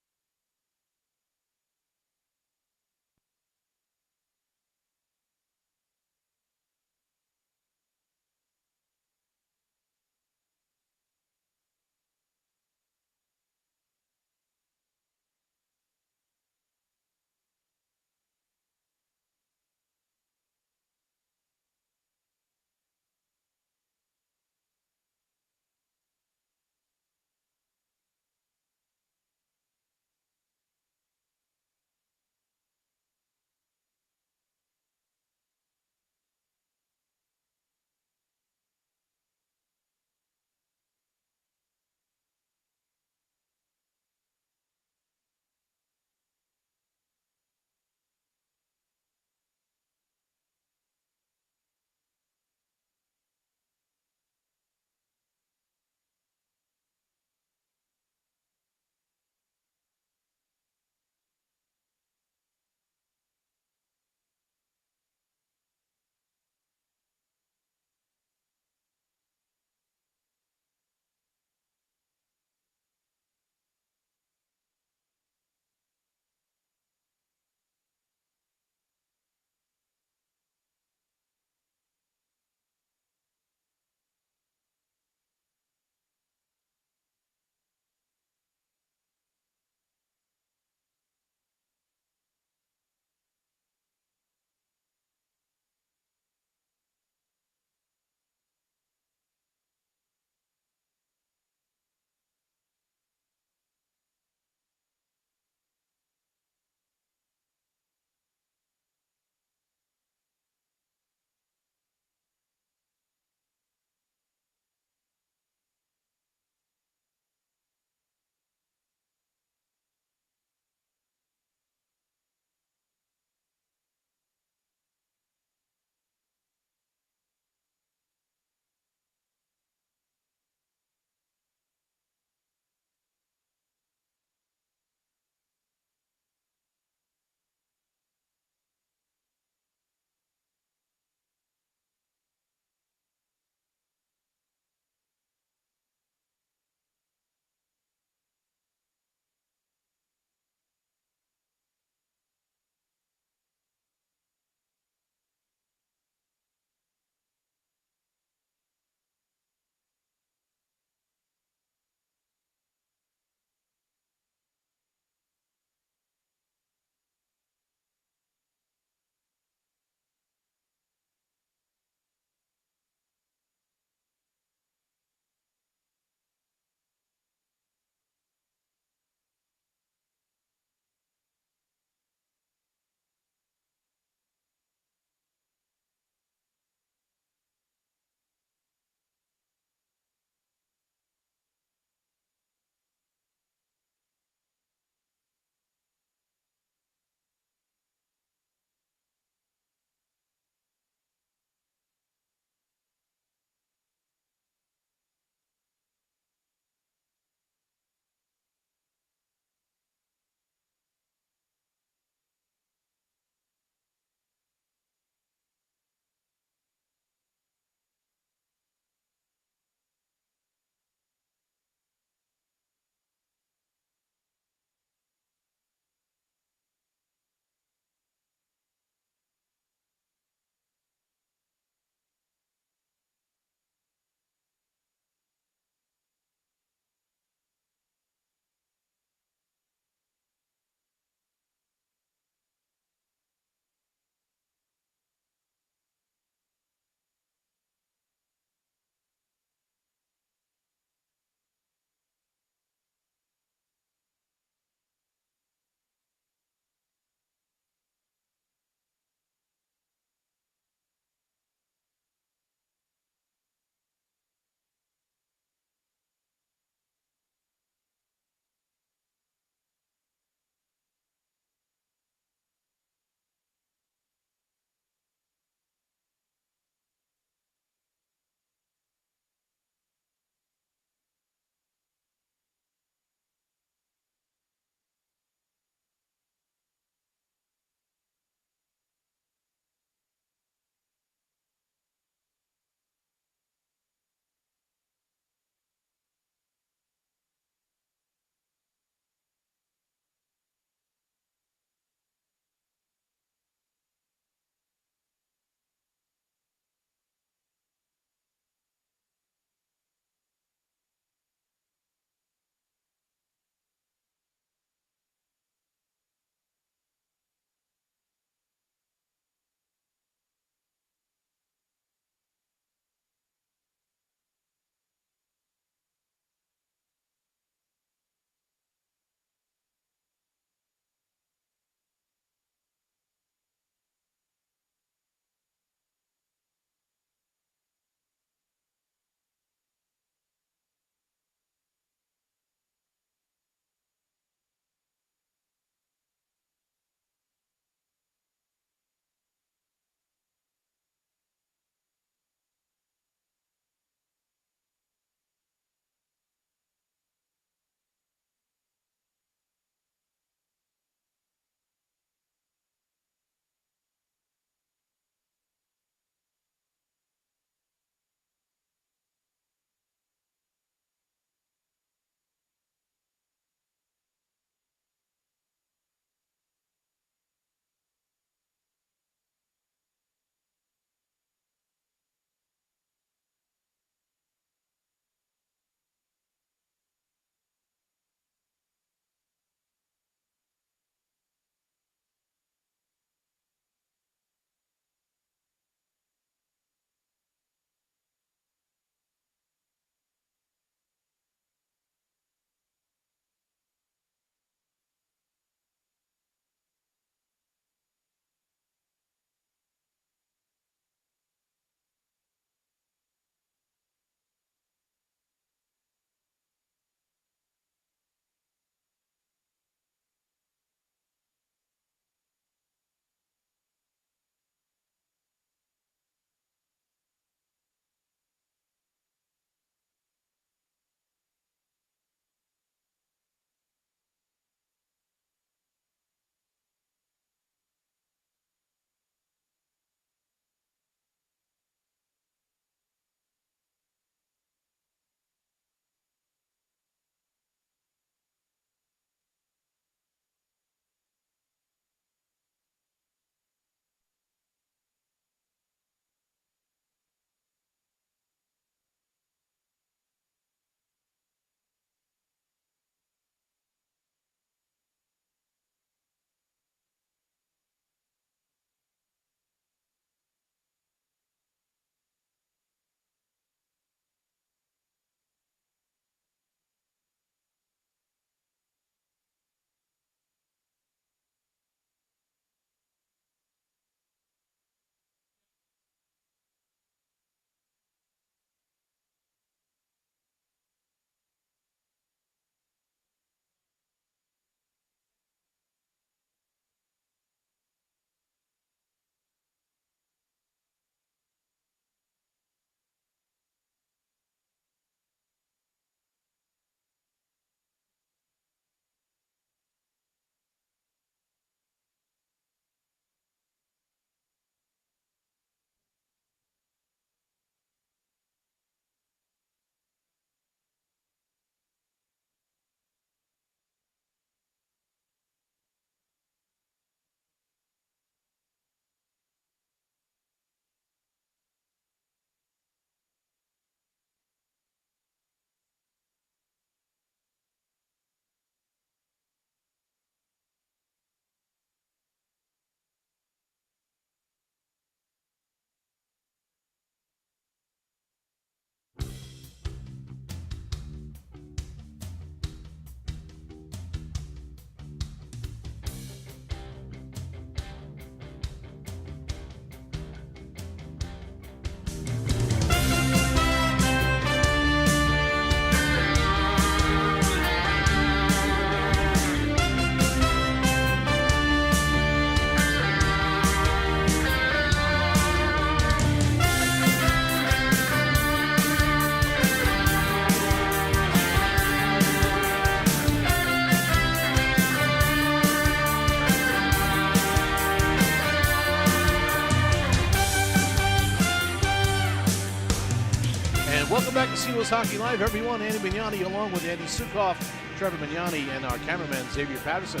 Welcome back to Seawolves Hockey Live, everyone. Andy Mignani along with Andy Sukoff, Trevor Mignani, and our cameraman Xavier Patterson.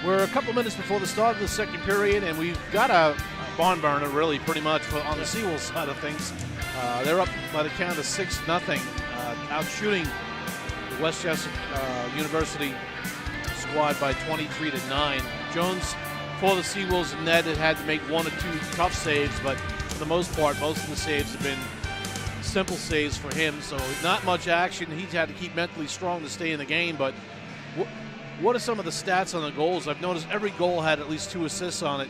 We're a couple minutes before the start of the second period, and we've got a barn burner, really, pretty much, on the Seawolves side of things. They're up by the count of 6-0, out shooting the Westchester University squad by 23-9. Jones, for the Seawolves in net, had to make one or two tough saves, but for the most part, most of the saves have been simple saves for him, so not much action. He's had to keep mentally strong to stay in the game, but what are some of the stats on the goals? I've noticed every goal had at least 2 assists on it.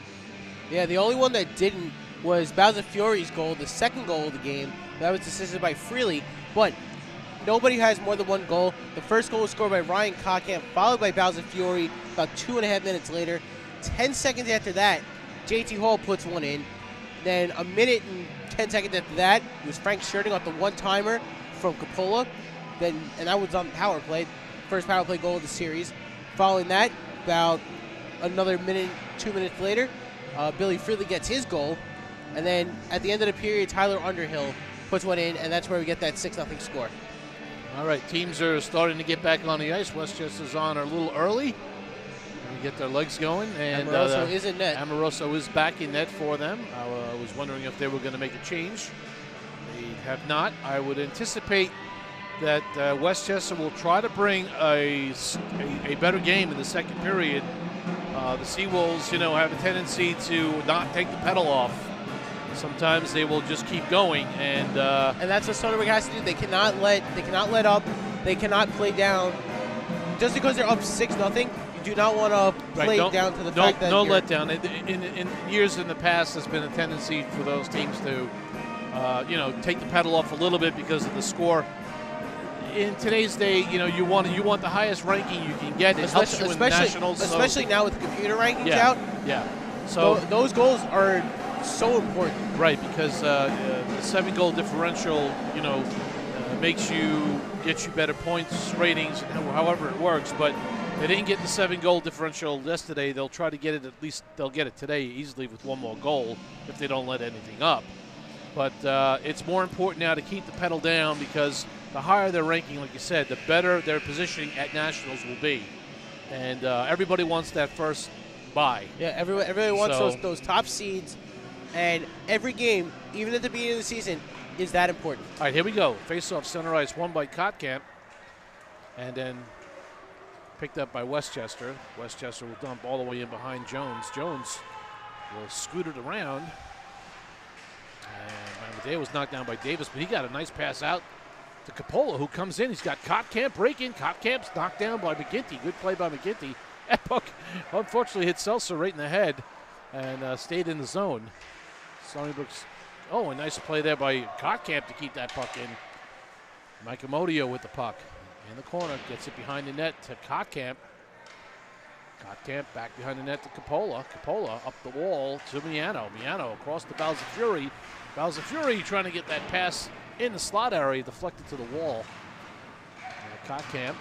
Yeah, the only one that didn't was Bowser Fury's goal, the second goal of the game. That was assisted by Freely, but nobody has more than one goal. The first goal was scored by Ryan Cockamp, followed by Bowser Fury about 2.5 minutes later. 10 seconds after that, JT Hall puts one in. Then a minute and 10 seconds after that, it was Frank Shirting off the one-timer from Coppola. And that was on power play, first power play goal of the series. Following that, about another minute, 2 minutes later, Billy Freely gets his goal. And then at the end of the period, Tyler Underhill puts one in, and that's where we get that 6-0 score. All right, teams are starting to get back on the ice. Westchester's on a little early. Get their legs going, and Amoroso is in net. Amoroso is back in net for them. I was wondering if they were going to make a change. They have not. I would anticipate that Westchester will try to bring a better game in the second period. The Seawolves, have a tendency to not take the pedal off. Sometimes they will just keep going, and that's what Stony Brook has to do. They cannot let up. They cannot play down. Just because they're up 6-0. Do not want to play down to the fact that no letdown. In years in the past, there's been a tendency for those teams to, take the pedal off a little bit because of the score. In today's day, you want the highest ranking you can get. It helps you in the nationals, especially now with the computer rankings out. Yeah. So those goals are so important. Right, because the 7-goal differential, gets you better points ratings, however it works, but. They didn't get the 7-goal differential yesterday. They'll try to get it, at least they'll get it today easily with one more goal if they don't let anything up. But it's more important now to keep the pedal down because the higher their ranking, like you said, the better their positioning at nationals will be. And everybody wants that first bye. Yeah, everybody wants those top seeds. And every game, even at the beginning of the season, is that important. All right, here we go. Face-off center ice, won by Cotkamp. And then picked up by Westchester. Westchester will dump all the way in behind Jones. Jones will scoot it around. And Amadeo was knocked down by Davis, but he got a nice pass out to Coppola, who comes in. He's got Cotkamp breaking. Cotkamp's knocked down by McGinty. Good play by McGinty. That puck unfortunately hit Seltzer right in the head and stayed in the zone. Stony Brook's, a nice play there by Cotkamp to keep that puck in. Mike Amodio with the puck. In the corner, gets it behind the net to Cotkamp. Cotkamp back behind the net to Coppola. Coppola up the wall to Miano. Miano across to Bowser Fury. Bowser Fury trying to get that pass in the slot area, deflected to the wall. Cotkamp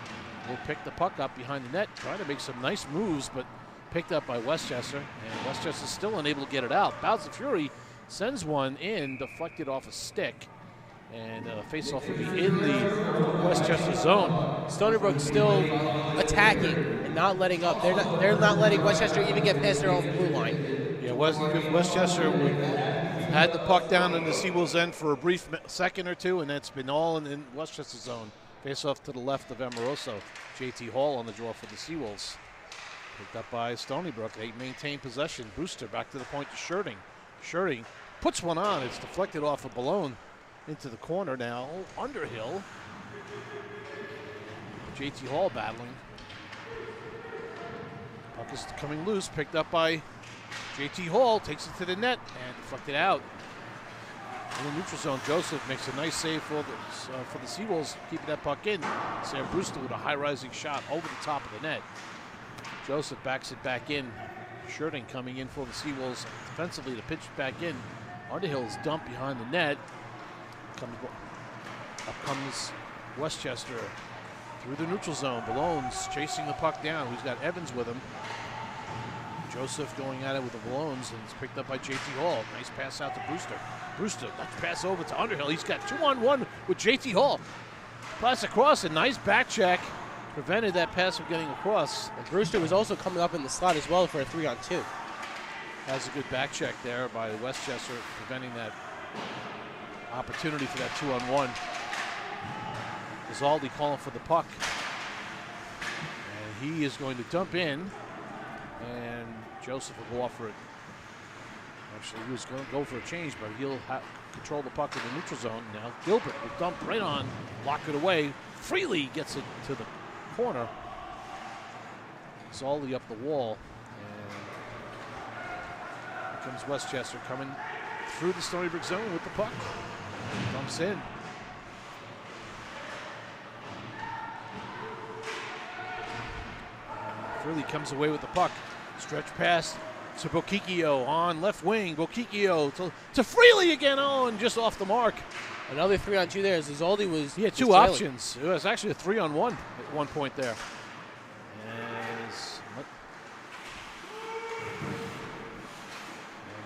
will pick the puck up behind the net, trying to make some nice moves, but picked up by Westchester. And Westchester's still unable to get it out. Bowser Fury sends one in, deflected off a stick. And face-off will be in the Westchester zone. Stony Brook still attacking and not letting up. They're not letting Westchester even get past their own blue line. Yeah, Westchester had the puck down in the Seawolves end for a brief second or two, and it's been all in Westchester zone. Face-off to the left of Amoroso. JT Hall on the draw for the Seawolves. Picked up by Stony Brook. They maintain possession. Brewster back to the point to Shirting. Shirting puts one on. It's deflected off a balloon. Into the corner now, Underhill. JT Hall battling. Puck is coming loose, picked up by JT Hall, takes it to the net and deflected out. In the neutral zone, Joseph makes a nice save for the Seawolves, keeping that puck in. Sam Brewster with a high-rising shot over the top of the net. Joseph backs it back in. Shirting coming in for the Seawolves defensively to pitch it back in. Underhill is dumped behind the net. Up comes Westchester through the neutral zone. Ballone's chasing the puck down. He's got Evans with him. Joseph going at it with the Ballones, and it's picked up by JT Hall. Nice pass out to Brewster. Brewster left the pass over to Underhill. He's got 2-on-1 with JT Hall. Pass across, a nice back check. Prevented that pass from getting across. And Brewster was also coming up in the slot as well for a 3-on-2. Has a good back check there by Westchester, preventing that opportunity for that 2-on-1. Zaldi calling for the puck. And he is going to dump in. And Joseph will go off for it. Actually, he was going to go for a change, but he'll control the puck in the neutral zone. Now Gilbert will dump right on, block it away. Freely gets it to the corner. Zaldi up the wall. And here comes Westchester coming through the Stony Brook zone with the puck. Dumps in. Freely comes away with the puck. Stretch pass to Bokikio on left wing. Bokikio to Freely again. Oh, and just off the mark. Another 3-on-2 there as Zaldi was. He had two options. It was actually a 3-on-1 at one point there. And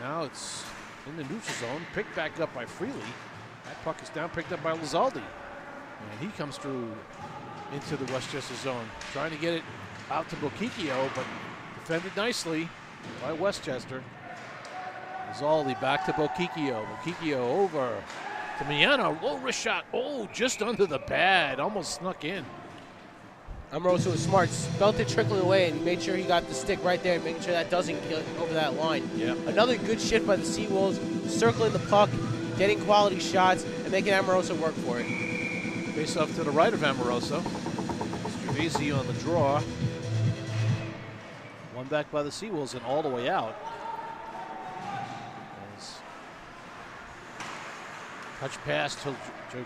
now it's in the neutral zone. Picked back up by Freely. That puck is down, picked up by Lizaldi. And he comes through into the Westchester zone. Trying to get it out to Bokikio, but defended nicely by Westchester. Lizaldi back to Bokikio. Bokikio over to Miano. Low wrist shot. Oh, just under the pad. Almost snuck in. Amoroso was smart. Felt it trickling away and made sure he got the stick right there, making sure that doesn't get over that line. Yeah. Another good shift by the Seawolves, circling the puck, getting quality shots, and making Amoroso work for it. Face off to the right of Amoroso. Gervasi on the draw. One back by the Seawolves and all the way out. Touch pass to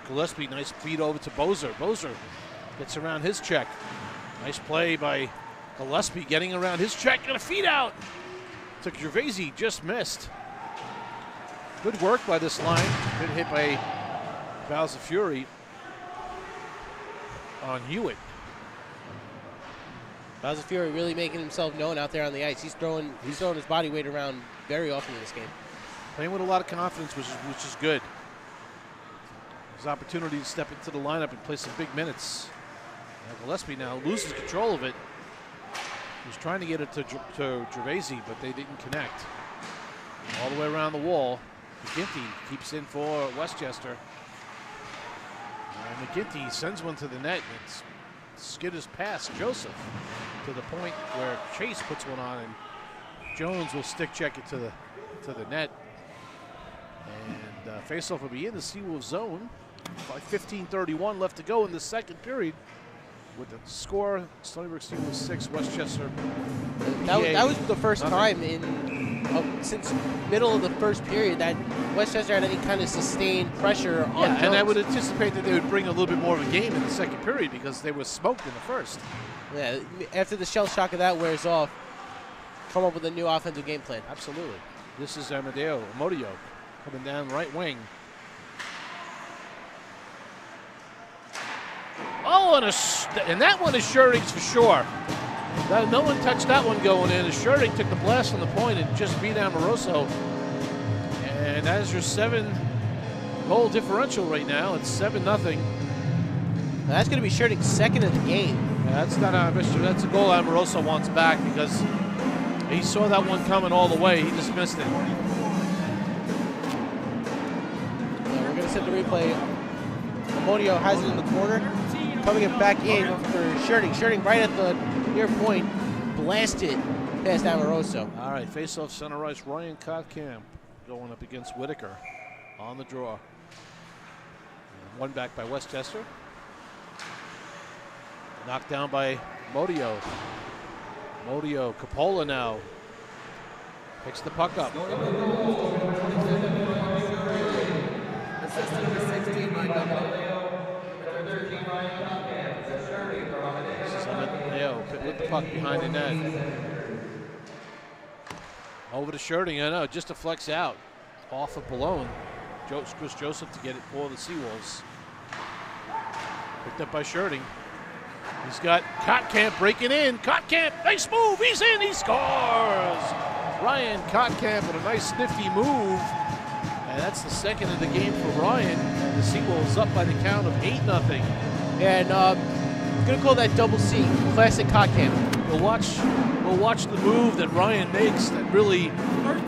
Gillespie. Nice feed over to Bozer. Bozer gets around his check. Nice play by Gillespie getting around his check. Got a feed out. Took Gervasi, just missed. Good work by this line. Good hit by Bowser Fury on Hewitt. Bowser Fury really making himself known out there on the ice. He's throwing his body weight around very often in this game. Playing with a lot of confidence, which is good. His opportunity to step into the lineup and play some big minutes. Gillespie now loses control of it. He's trying to get it to Gervasi, but they didn't connect. All the way around the wall. McGinty keeps in for Westchester. And McGinty sends one to the net. It's skitters past Joseph to the point where Chase puts one on, and Jones will stick check it to the net. And faceoff will be in the Seawolves zone. By 15:31 left to go in the second period. With the score, Stony Brook Seawolves 6, Westchester. That was the first time since middle of the first period that Westchester had any kind of sustained pressure on Jones. And I would anticipate that they would bring a little bit more of a game in the second period because they were smoked in the first. Yeah, after the shell shock of that wears off, come up with a new offensive game plan. Absolutely. This is Modio coming down right wing. Oh, and that one is Schuring's for sure. No one touched that one going in. Schuring took the blast from the point and just beat Amoroso. And that is your 7-goal differential right now. It's 7-0. That's going to be Schuring's second of the game. Yeah, that's not that's a goal Amoroso wants back because he saw that one coming all the way. He just missed it. Yeah, we're going to set the replay. Modio has it in the corner. Coming it back in for Schuring. Schuring right at the near point. Blasted past Amoroso. All right, face-off center ice. Ryan Kotkamp going up against Whitaker on the draw. And one back by Westchester. Knocked down by Modio. Coppola now picks the puck up. With the puck behind the net. Over to Schuring. I know, just deflects out off of Balone. Chris Joseph to get it for the Seawolves. Picked up by Schuring. He's got Kotkamp breaking in. Kotkamp, nice move. He's in. He scores. Ryan Kotkamp with a nice nifty move. And that's the second of the game for Ryan. And the Seawolves up by the count of 8-0. And gonna call that double C, classic Kotkamp. We'll watch the move that Ryan makes that really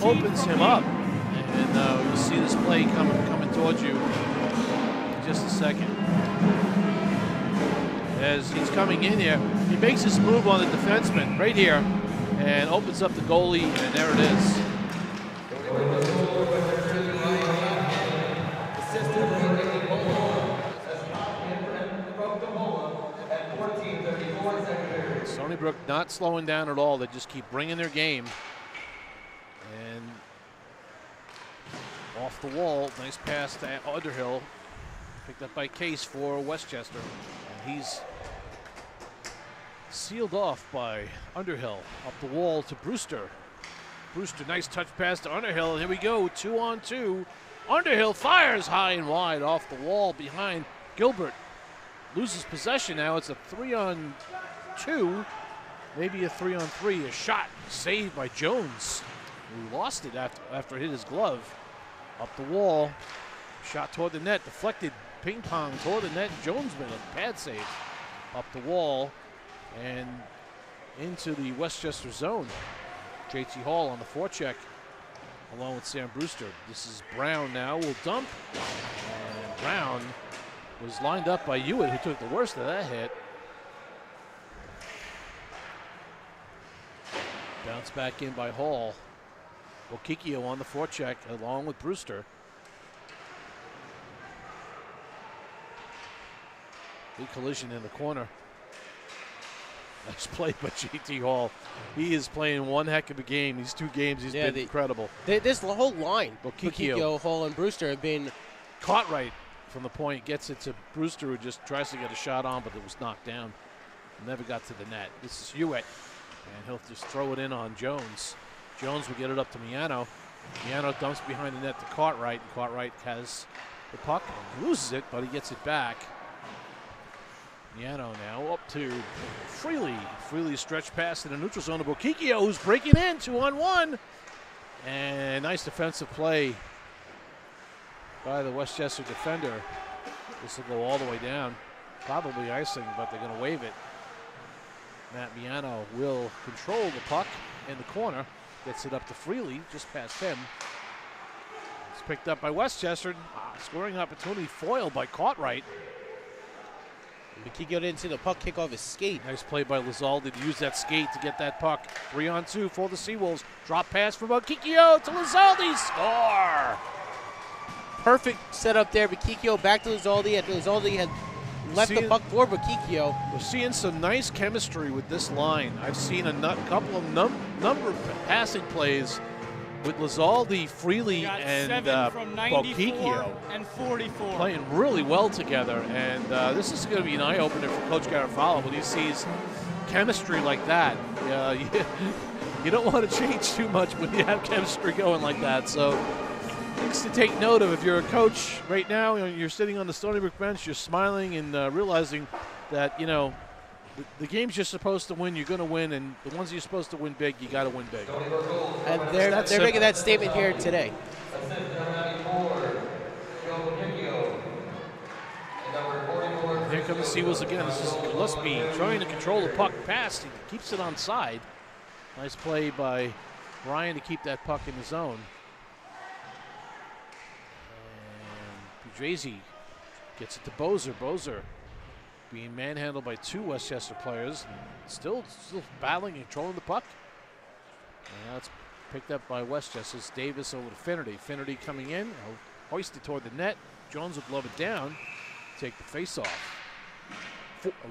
opens him up. And you'll see this play coming towards you in just a second. As he's coming in here, he makes his move on the defenseman right here and opens up the goalie, and there it is. Stony Brook not slowing down at all. They just keep bringing their game. And off the wall, nice pass to Underhill. Picked up by Case for Westchester. And he's sealed off by Underhill. Up the wall to Brewster. Brewster, nice touch pass to Underhill. And here we go, 2-on-2. Underhill fires high and wide off the wall behind Gilbert. Loses possession now. It's a 3-on-2, maybe a 3-on-3. A shot saved by Jones, who lost it after it hit his glove. Up the wall, shot toward the net, deflected ping pong toward the net. Jones made a pad save. Up the wall and into the Westchester zone. JT Hall on the forecheck along with Sam Brewster. This is Brown now, will dump. And Brown was lined up by Hewitt, who took the worst of that hit. Bounce back in by Hall. Bokikio on the forecheck along with Brewster. Big collision in the corner. Nice play by JT Hall. He is playing one heck of a game. These 2 games, he's been incredible. This whole line, Bokikio, Hall, and Brewster have been caught right from the point. Gets it to Brewster, who just tries to get a shot on, but it was knocked down. Never got to the net. This is Hewitt, and he'll just throw it in on Jones. Jones will get it up to Miano. Miano dumps behind the net to Cartwright, and Cartwright has the puck. He loses it, but he gets it back. Miano now up to Freely. Freely stretch pass in the neutral zone to Bokikio, who's breaking in 2-on-1. And nice defensive play by the Westchester defender. This will go all the way down. Probably icing, but they're going to wave it. Matt Miano will control the puck in the corner. Gets it up to Freely, just past him. It's picked up by Westchester. Scoring opportunity foiled by Cartwright. Bokikio didn't see the puck kick off his skate. Nice play by Lizaldi to use that skate to get that puck. 3-on-2 for the Seawolves. Drop pass from Bokikio to Lizaldi. Score! Perfect setup there. Bokikio back to Lizaldi after Lizaldi had left the puck for Bokikio. We're seeing some nice chemistry with this line. I've seen a couple of number of passing plays with Lizaldi, Freely, and Bokikio and 44 playing really well together. And this is going to be an eye-opener for Coach Garofalo when he sees chemistry like that. You don't want to change too much when you have chemistry going like that. So things to take note of. If you're a coach right now, you're sitting on the Stony Brook bench, you're smiling and realizing that, the games you're supposed to win, you're going to win, and the ones you're supposed to win big, you got to win big. And they're making that statement here today. Here come the Seawolves again. This is Gillespie trying to control the puck pass. He keeps it on side. Nice play by Brian to keep that puck in the zone. And Pujazi gets it to Bozer. Bozer being manhandled by 2 Westchester players. Still battling and controlling the puck. And that's picked up by Westchester. It's Davis over to Finnerty. Finnerty coming in, hoisted toward the net. Jones will glove it down, take the face-off.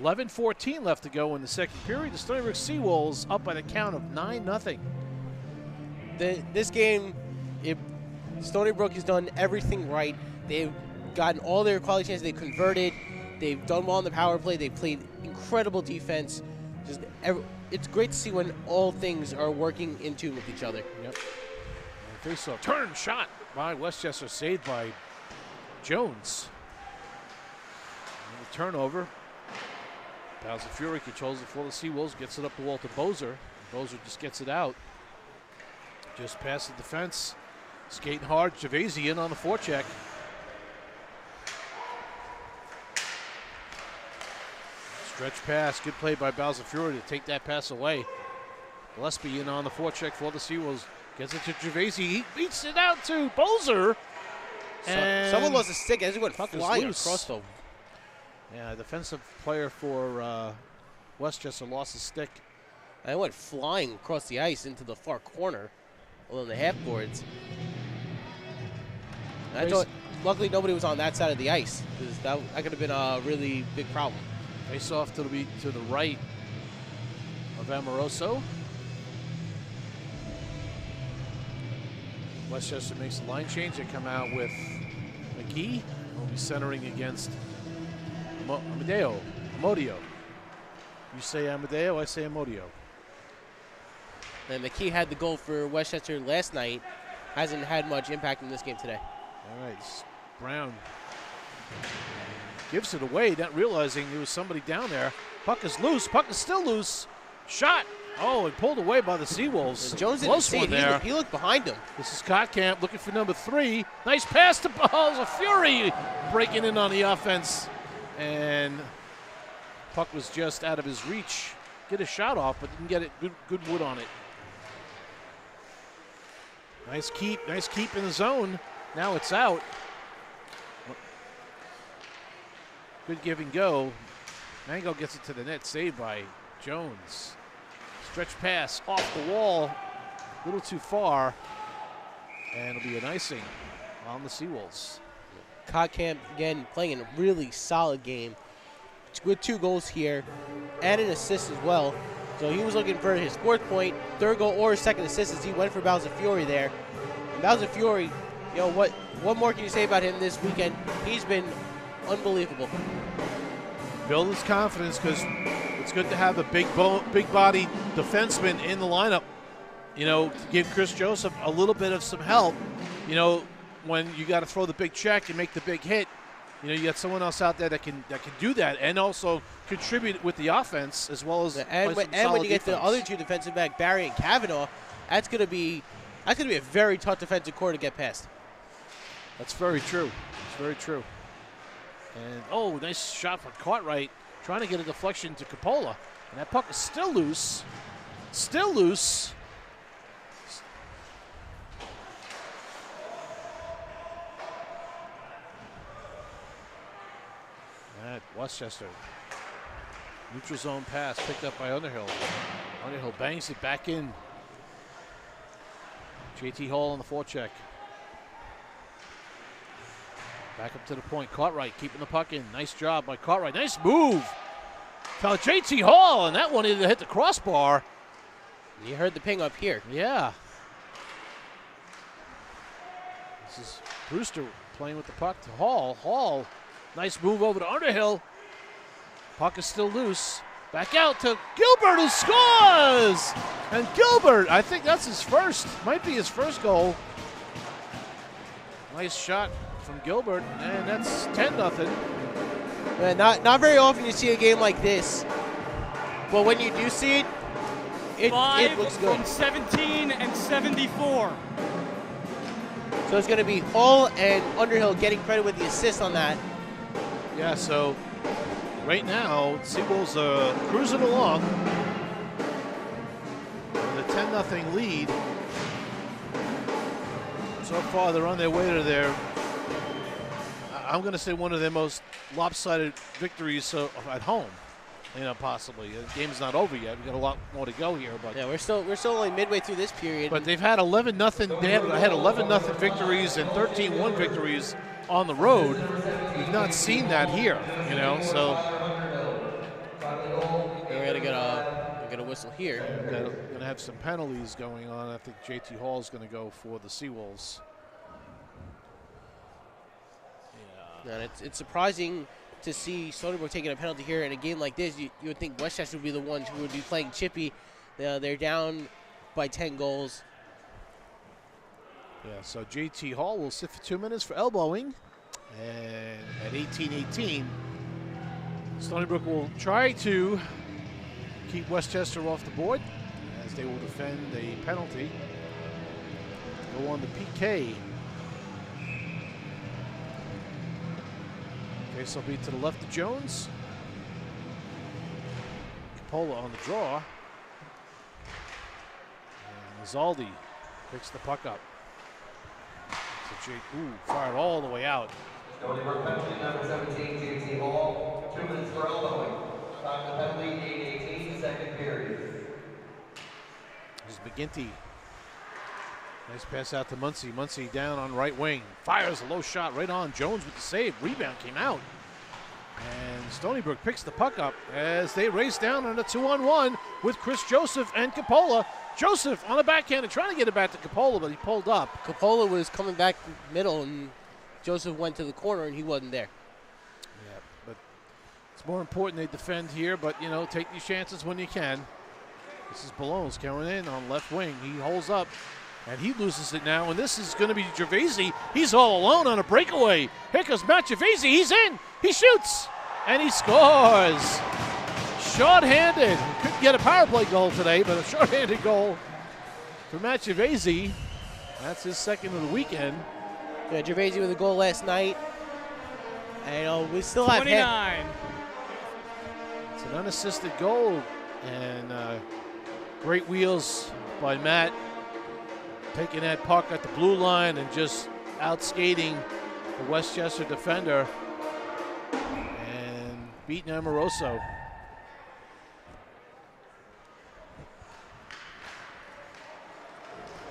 11:14 left to go in the second period. The Stony Brook Seawolves up by the count of 9-0. This game, Stony Brook has done everything right. They've gotten all their quality chances. They've converted. They've done well on the power play. They've played incredible defense. It's great to see when all things are working in tune with each other. Yep. Face-off. Turn shot by Westchester, saved by Jones. And the turnover. Bowser Fury controls it for the Seawolves, gets it up the wall to Bozer. Bozer just gets it out. Just past the defense. Skating hard. Gervaisi in on the forecheck. Stretch pass. Good play by Bowser Fury to take that pass away. Gillespie in on the forecheck for the Seawolves. Gets it to Gervaisi. He beats it out to Bozer. And someone lost a stick as it went puck is flying loose. across the. Yeah, defensive player for Westchester lost a stick. And it went flying across the ice into the far corner along the half boards. And I thought, luckily, nobody was on that side of the ice because that could have been a really big problem. Face off to the right of Amoroso. Westchester makes the line change. They come out with McGee. Will be centering against Amodio. You say Amadeo, I say Amodio. And McKee had the goal for Westchester last night. Hasn't had much impact in this game today. All right, Brown gives it away, not realizing there was somebody down there. Puck is loose. Puck is still loose. Shot. Oh, and pulled away by the Seawolves. And Jones didn't see it. There. He looked behind him. This is Kottkamp looking for number 3. Nice pass to Balls. A Fury breaking in on the offense. And puck was just out of his reach. Get a shot off, but didn't get it. Good wood on it. Nice keep in the zone. Now it's out. Good give and go. Mango gets it to the net, saved by Jones. Stretch pass off the wall, a little too far, and it'll be an icing on the Seawolves. Kottkamp, again, playing a really solid game with 2 goals here and an assist as well. So he was looking for his 4th point, 3rd goal, or his 2nd assist as he went for Bowser Fury there. And Bowser Fury, you know, what more can you say about him this weekend? He's been unbelievable. Build his confidence because it's good to have a big body defenseman in the lineup. You know, to give Chris Joseph a little bit of some help. You know, when you got to throw the big check and make the big hit, you know, you got someone else out there that can do that and also contribute with the offense as well as and when you get the other 2 defensive back, Barry and Kavanaugh, that's gonna be a very tough defensive core to get past. That's very true. It's very true. And oh, nice shot from Cartwright, trying to get a deflection to Coppola, and that puck is still loose. Still loose. At Westchester. Neutral zone pass picked up by Underhill. Underhill bangs it back in. JT Hall on the forecheck. Back up to the point. Cartwright keeping the puck in. Nice job by Cartwright. Nice move. Found JT Hall, and that one either hit the crossbar. You heard the ping up here. Yeah. This is Brewster playing with the puck to Hall. Hall. Nice move over to Underhill. Puck is still loose. Back out to Gilbert, who scores! And Gilbert, I think that's his first, might be his first goal. Nice shot from Gilbert, and that's 10-0. Man, not very often you see a game like this, but when you do see it, it looks good. 5 from 17 and 74. So it's going to be Hall and Underhill getting credit with the assist on that. Yeah, so right now, Seawolves are cruising along with a 10-0 lead. So far, they're on their way to their, I'm going to say, one of their most lopsided victories at home. You know, possibly. The game's not over yet. We've got a lot more to go here, but yeah, we're still only midway through this period. But they've had 11-0. They have had 11-0 victories and 13-1 victories on the road. We've not seen that here, you know. So we're gonna get a whistle here. We're gonna have some penalties going on. I think JT Hall is gonna go for the Seawolves. Yeah. And it's surprising to see Stony Brook taking a penalty here in a game like this. You would think Westchester would be the ones who would be playing chippy. They're down by 10 goals. Yeah, so JT Hall will sit for 2 minutes for elbowing. And at 18-18, Stony Brook will try to keep Westchester off the board as they will defend a penalty. Go on the PK. Face will be to the left of Jones. Capola on the draw. And Zaldi picks the puck up. So fired all the way out. Stony Brook penalty number 17, JT Hall. 2 minutes for elbowing. Time to penalty, 8:18, second period. This is McGinty. Nice pass out to Muncy. Muncy down on right wing. Fires a low shot right on. Jones with the save. Rebound came out. And Stony Brook picks the puck up as they race down on a 2-on-1 with Chris Joseph and Capola. Joseph on the backhand and trying to get it back to Capola, but he pulled up. Capola was coming back middle, and Joseph went to the corner, and he wasn't there. Yeah, but it's more important they defend here, but, you know, take these chances when you can. This is Ballones coming in on left wing. He holds up, and he loses it now, and this is going to be Gervaisi. He's all alone on a breakaway. Here comes Matt Gervaisi. He's in. He shoots, and he scores. Short-handed. Couldn't get a power play goal today, but a short-handed goal for Matt Gervaisi. That's his second of the weekend. Yeah, Gervaisi with a goal last night. And we still have 29. It's an unassisted goal, and great wheels by Matt, taking that puck at the blue line and just out-skating the Westchester defender and beating Amoroso.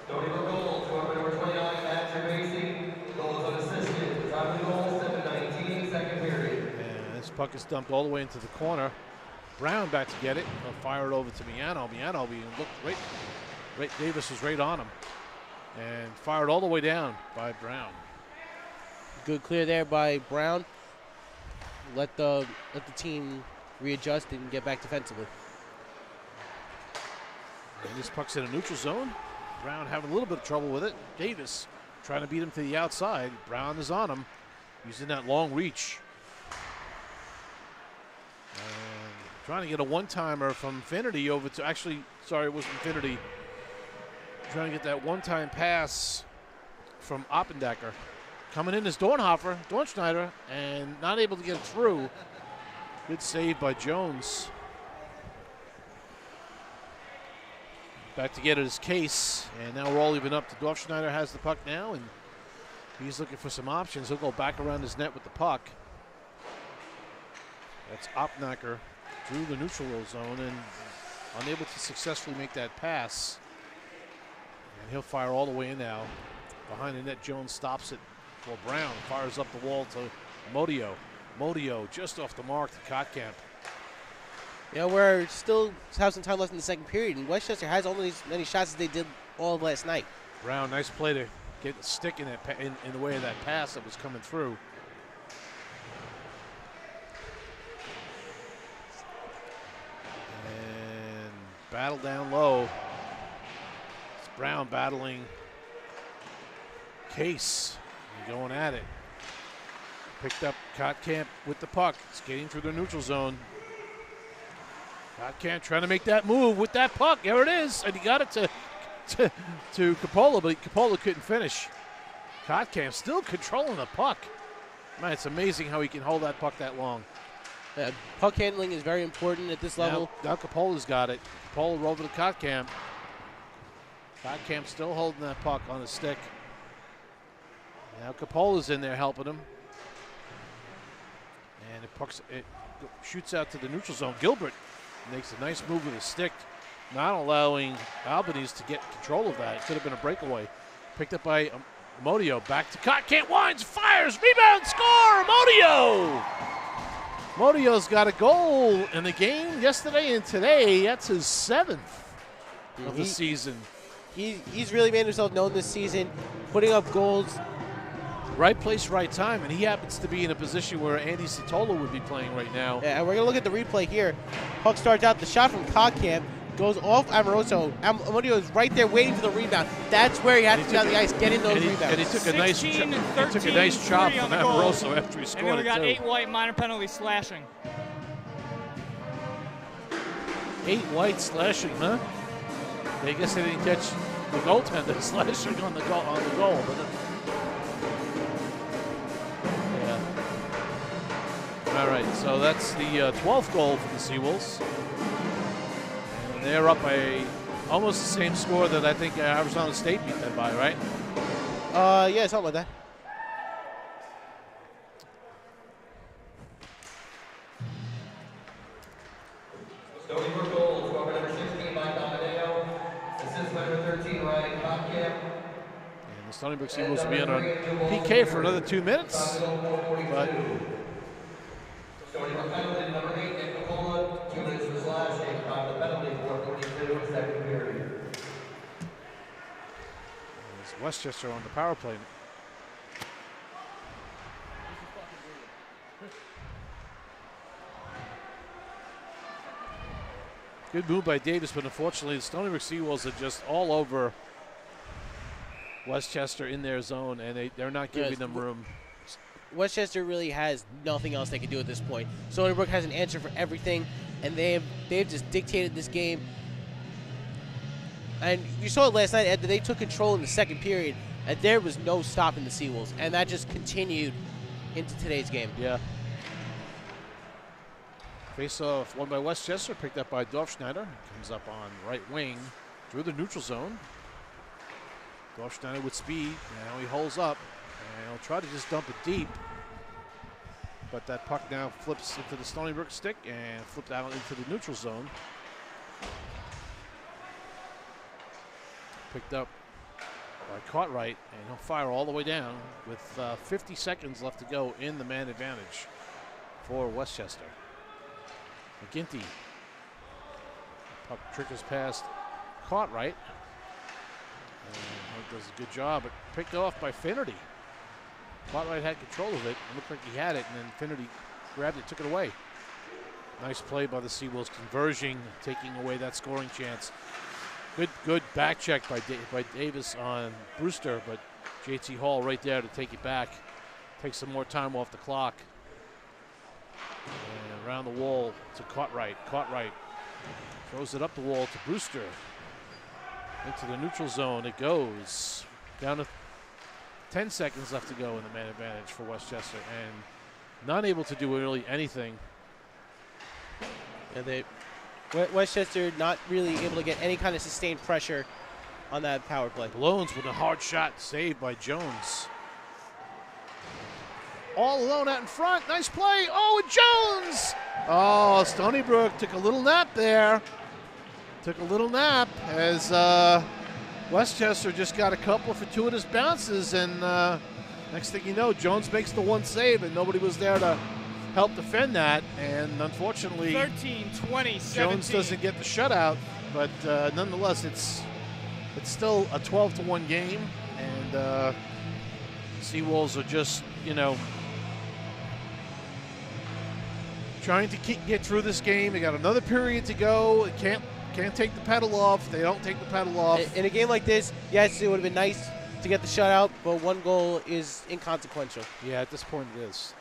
Stony Brook goal, scorer number 29, Matt Gervaisi. Goal is unassisted. Time of the goal, 7:19, second period. And this puck is dumped all the way into the corner. Brown back to get it. He'll fire it over to Miano. Miano looked right. Davis was right on him. And fired all the way down by Brown. good clear there by Brown. Let the team readjust and get back defensively. And this puck's in a neutral zone. Brown having a little bit of trouble with it. Davis trying to beat him to the outside. Brown is on him, using that long reach. And trying to get a one-timer from Infinity over to, actually, sorry, it was Infinity. Trying to get that one-time pass from Oppendacker. Coming in is Dornschneider, and not able to get it through. Good save by Jones. Back to get it is Case, and now we're all even up. Dorfschneider has the puck now, and he's looking for some options. He'll go back around his net with the puck. That's Oppendacker through the neutral zone and unable to successfully make that pass. And he'll fire all the way in now. Behind the net, Jones stops it for Brown. Fires up the wall to Modio. Modio just off the mark to Kotkamp. Yeah, we're still have some time left in the second period, and Westchester has almost as many shots as they did all of last night. Brown, nice play to get a stick in, that in the way of that pass that was coming through. And battle down low. It's Brown battling Case and going at it. Picked up Kotkamp with the puck, skating through the neutral zone. Kotkamp trying to make that move with that puck. There it is, and he got it to Capola, but Capola couldn't finish. Kotkamp still controlling the puck. Man, it's amazing how he can hold that puck that long. Puck handling is very important at this level. Now Capola's got it. Capola over to Kotkamp. Kotkamp still holding that puck on his stick. Now Capola's in there helping him. And it shoots out to the neutral zone. Gilbert makes a nice move with his stick, not allowing Albanese to get control of that. It could have been a breakaway. Picked up by Modio. Back to Kotkamp. Winds, fires, rebound, score! Modio! Modio's got a goal in the game yesterday and today. That's his 7th of the season. He's really made himself known this season, putting up goals. Right place, right time, and he happens to be in a position where Andy Satola would be playing right now. Yeah, and we're going to look at the replay here. Puck starts out, the shot from Kotkamp goes off Amoroso. Amodio is right there waiting for the rebound. That's where he has to get on the ice, get in those rebounds. And he took a nice chop from Amoroso after he scored. And then we got 8 white minor penalty slashing. 8 white slashing, huh? I guess they didn't catch the goaltender slashing on the goal. But yeah. All right, so that's the 12th goal for the Seawolves. And they're up by almost the same score that I think Arizona State beat them by, right? Yeah, something like that. Stony Brook goal, scorer number 16, Mike Amadeo. Assist number 13, Ryan Kottkamp. And the Stony Brook Seawolves will be on a PK for another 2 minutes. But Stony Brook penalty, number 8, Nick Nicola. 2 minutes for slashing. Time of the penalty, 4:42, second period. there's Westchester on the power play. Good move by Davis, but unfortunately the Stony Brook Seawolves are just all over Westchester in their zone, and they're not giving them room. Westchester really has nothing else they can do at this point. Stony Brook has an answer for everything, and they've just dictated this game. And you saw it last night, Ed, that they took control in the second period, and there was no stopping the Seawolves, and that just continued into today's game. Yeah. Face-off won by Westchester, picked up by Dorfschneider. Comes up on right wing through the neutral zone. Dorfschneider with speed. Now he holds up, and he'll try to just dump it deep. But that puck now flips into the Stony Brook stick and flipped out into the neutral zone. Picked up by Cartwright, and he'll fire all the way down with 50 seconds left to go in the man advantage for Westchester. McGinty. Puck trickles past Cartwright. And he does a good job, but picked off by Finnerty. Cartwright had control of it. It looked like he had it, and then Finnerty grabbed it, took it away. Nice play by the Seawolves, converging, taking away that scoring chance. Good back check by Davis on Brewster, but JT Hall right there to take it back. Take some more time off the clock. And around the wall to Cartwright. Cartwright throws it up the wall to Brewster. Into the neutral zone it goes. Down to 10 seconds left to go in the man advantage for Westchester, and not able to do really anything. Yeah, Westchester not really able to get any kind of sustained pressure on that power play. Blones with a hard shot saved by Jones. All alone out in front. Nice play. Oh, and Jones. Oh, Stony Brook took a little nap there. Took a little nap as Westchester just got a couple of fortuitous bounces, and next thing you know, Jones makes the one save, and nobody was there to help defend that. And unfortunately, 13-20, Jones doesn't get the shutout, but nonetheless, it's still a 12-1 game, and Seawolves are just, trying to get through this game. They got another period to go. They can't take the pedal off. They don't take the pedal off. In a game like this, yes, it would have been nice to get the shutout, but one goal is inconsequential. Yeah, at this point it is.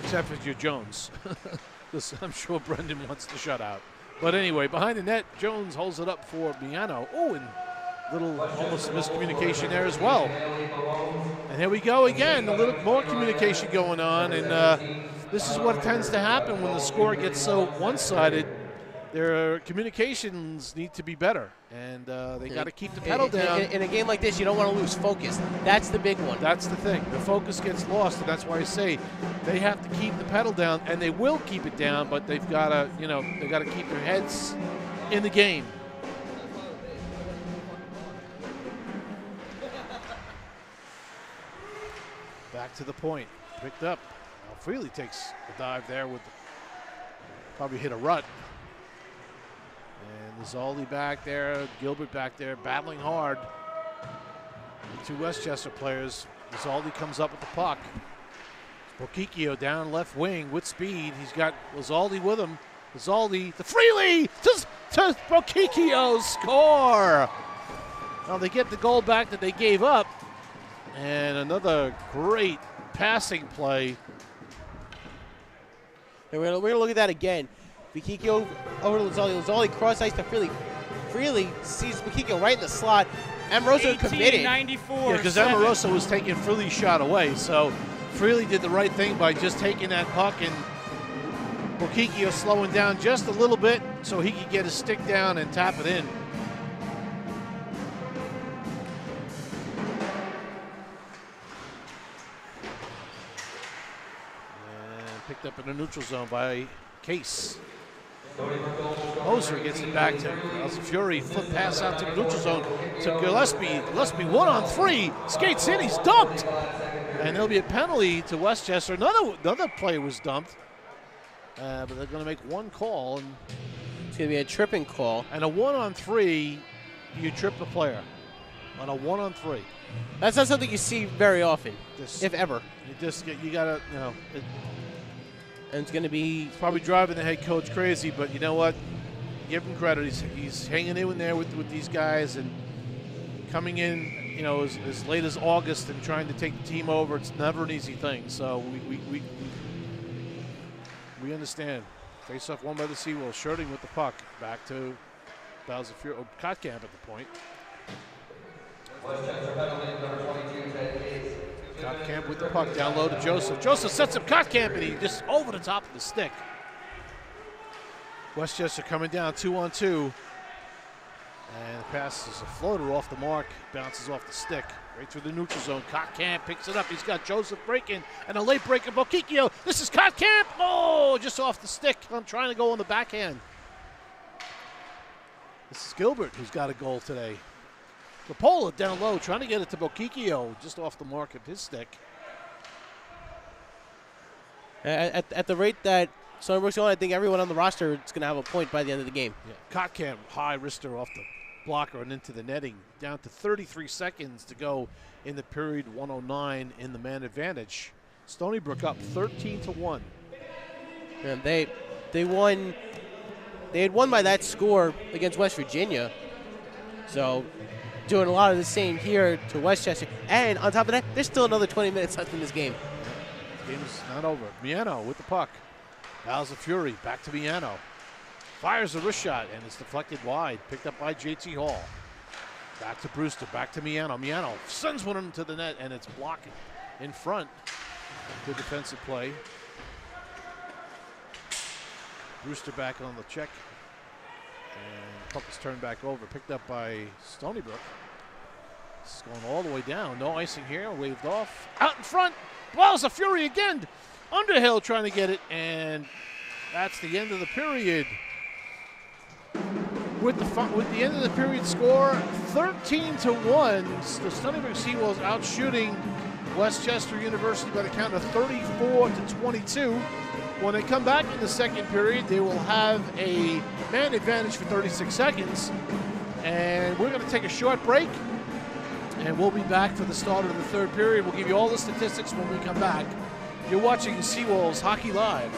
Except if you're Jones. I'm sure Brendan wants the shutout. But anyway, behind the net, Jones holds it up for Miano. Oh, and little almost miscommunication there as well. And here we go again, a little more communication going on, and this is what tends to happen when the score gets so one-sided. Their communications need to be better, and they got to keep the pedal down. In a game like this, you don't want to lose focus. That's the big one. That's the thing. The focus gets lost, and that's why I say they have to keep the pedal down, and they will keep it down, but they've got to, they've got to keep their heads in the game. Back to the point. Picked up. Now Freely takes a dive there with probably hit a rut. And Zaldi back there, Gilbert back there, battling hard. The two Westchester players. Zaldi comes up with the puck. Bokikio down left wing with speed. He's got Zaldi with him. Zaldi to Freely to Bokikio, score. Now they get the goal back that they gave up. And another great passing play. And we're going to look at that again. Bikikio over to Lazzoli. Lazzoli cross ice to Freely. Freely sees Bikikio right in the slot. Amoroso committed. 18-94. Yeah, because Amoroso was taking Freely's shot away, so Freely did the right thing by just taking that puck, and Bikikio slowing down just a little bit so he could get his stick down and tap it in. And picked up in the neutral zone by Case. Moser gets it back to Fury. Flip pass out to the neutral zone to Gillespie. Gillespie 1-on-3. Skates in. He's dumped. And there'll be a penalty to Westchester. Another player was dumped. But they're going to make one call. And it's going to be a tripping call. And a 1-on-3, you trip the player. On a 1-on-3. That's not something you see very often, if ever. You got to, and it's going to be... It's probably driving the head coach crazy, but you know what? Give him credit. He's hanging in there with these guys and coming in, as late as August and trying to take the team over. It's never an easy thing. So we understand. Face-off won by the Seawolves. Shirting with the puck. Back to Kotkamp at the point. Kotkamp with the puck down low to Joseph. Joseph sets up Kotkamp, and he just over the top of the stick. Westchester coming down 2-on-2. And the pass is a floater off the mark. Bounces off the stick. Right through the neutral zone. Kotkamp picks it up. He's got Joseph breaking. And a late break of Bokikio. This is Kotkamp. Oh, just off the stick. I'm trying to go on the backhand. This is Gilbert who's got a goal today. Capola down low, trying to get it to Bokikio, just off the mark of his stick. At the rate that Stony Brook's going, I think everyone on the roster is going to have a point by the end of the game. Yeah. Kotkamp, high wrister off the blocker and into the netting. Down to 33 seconds to go in the period. 109 in the man advantage. Stony Brook up 13-1. And they won. They had won by that score against West Virginia. So doing a lot of the same here to Westchester. And on top of that, there's still another 20 minutes left in this game. The game is not over. Miano with the puck. Battles of Fury. Back to Miano. Fires a wrist shot, and it's deflected wide. Picked up by JT Hall. Back to Brewster. Back to Miano. Miano sends one into the net, and it's blocked in front. Good defensive play. Brewster back on the check. And puck is turned back over. Picked up by Stony Brook. This is going all the way down. No icing here. Waved off. Out in front. Battles of Fury again. Underhill trying to get it, and that's the end of the period. With the end of the period score, 13-1. The Stony Brook Seawolves out shooting Westchester University by the count of 34-22. When they come back in the second period, they will have a man advantage for 36 seconds. And we're going to take a short break, and we'll be back for the start of the third period. We'll give you all the statistics when we come back. You're watching Seawolves Hockey Live.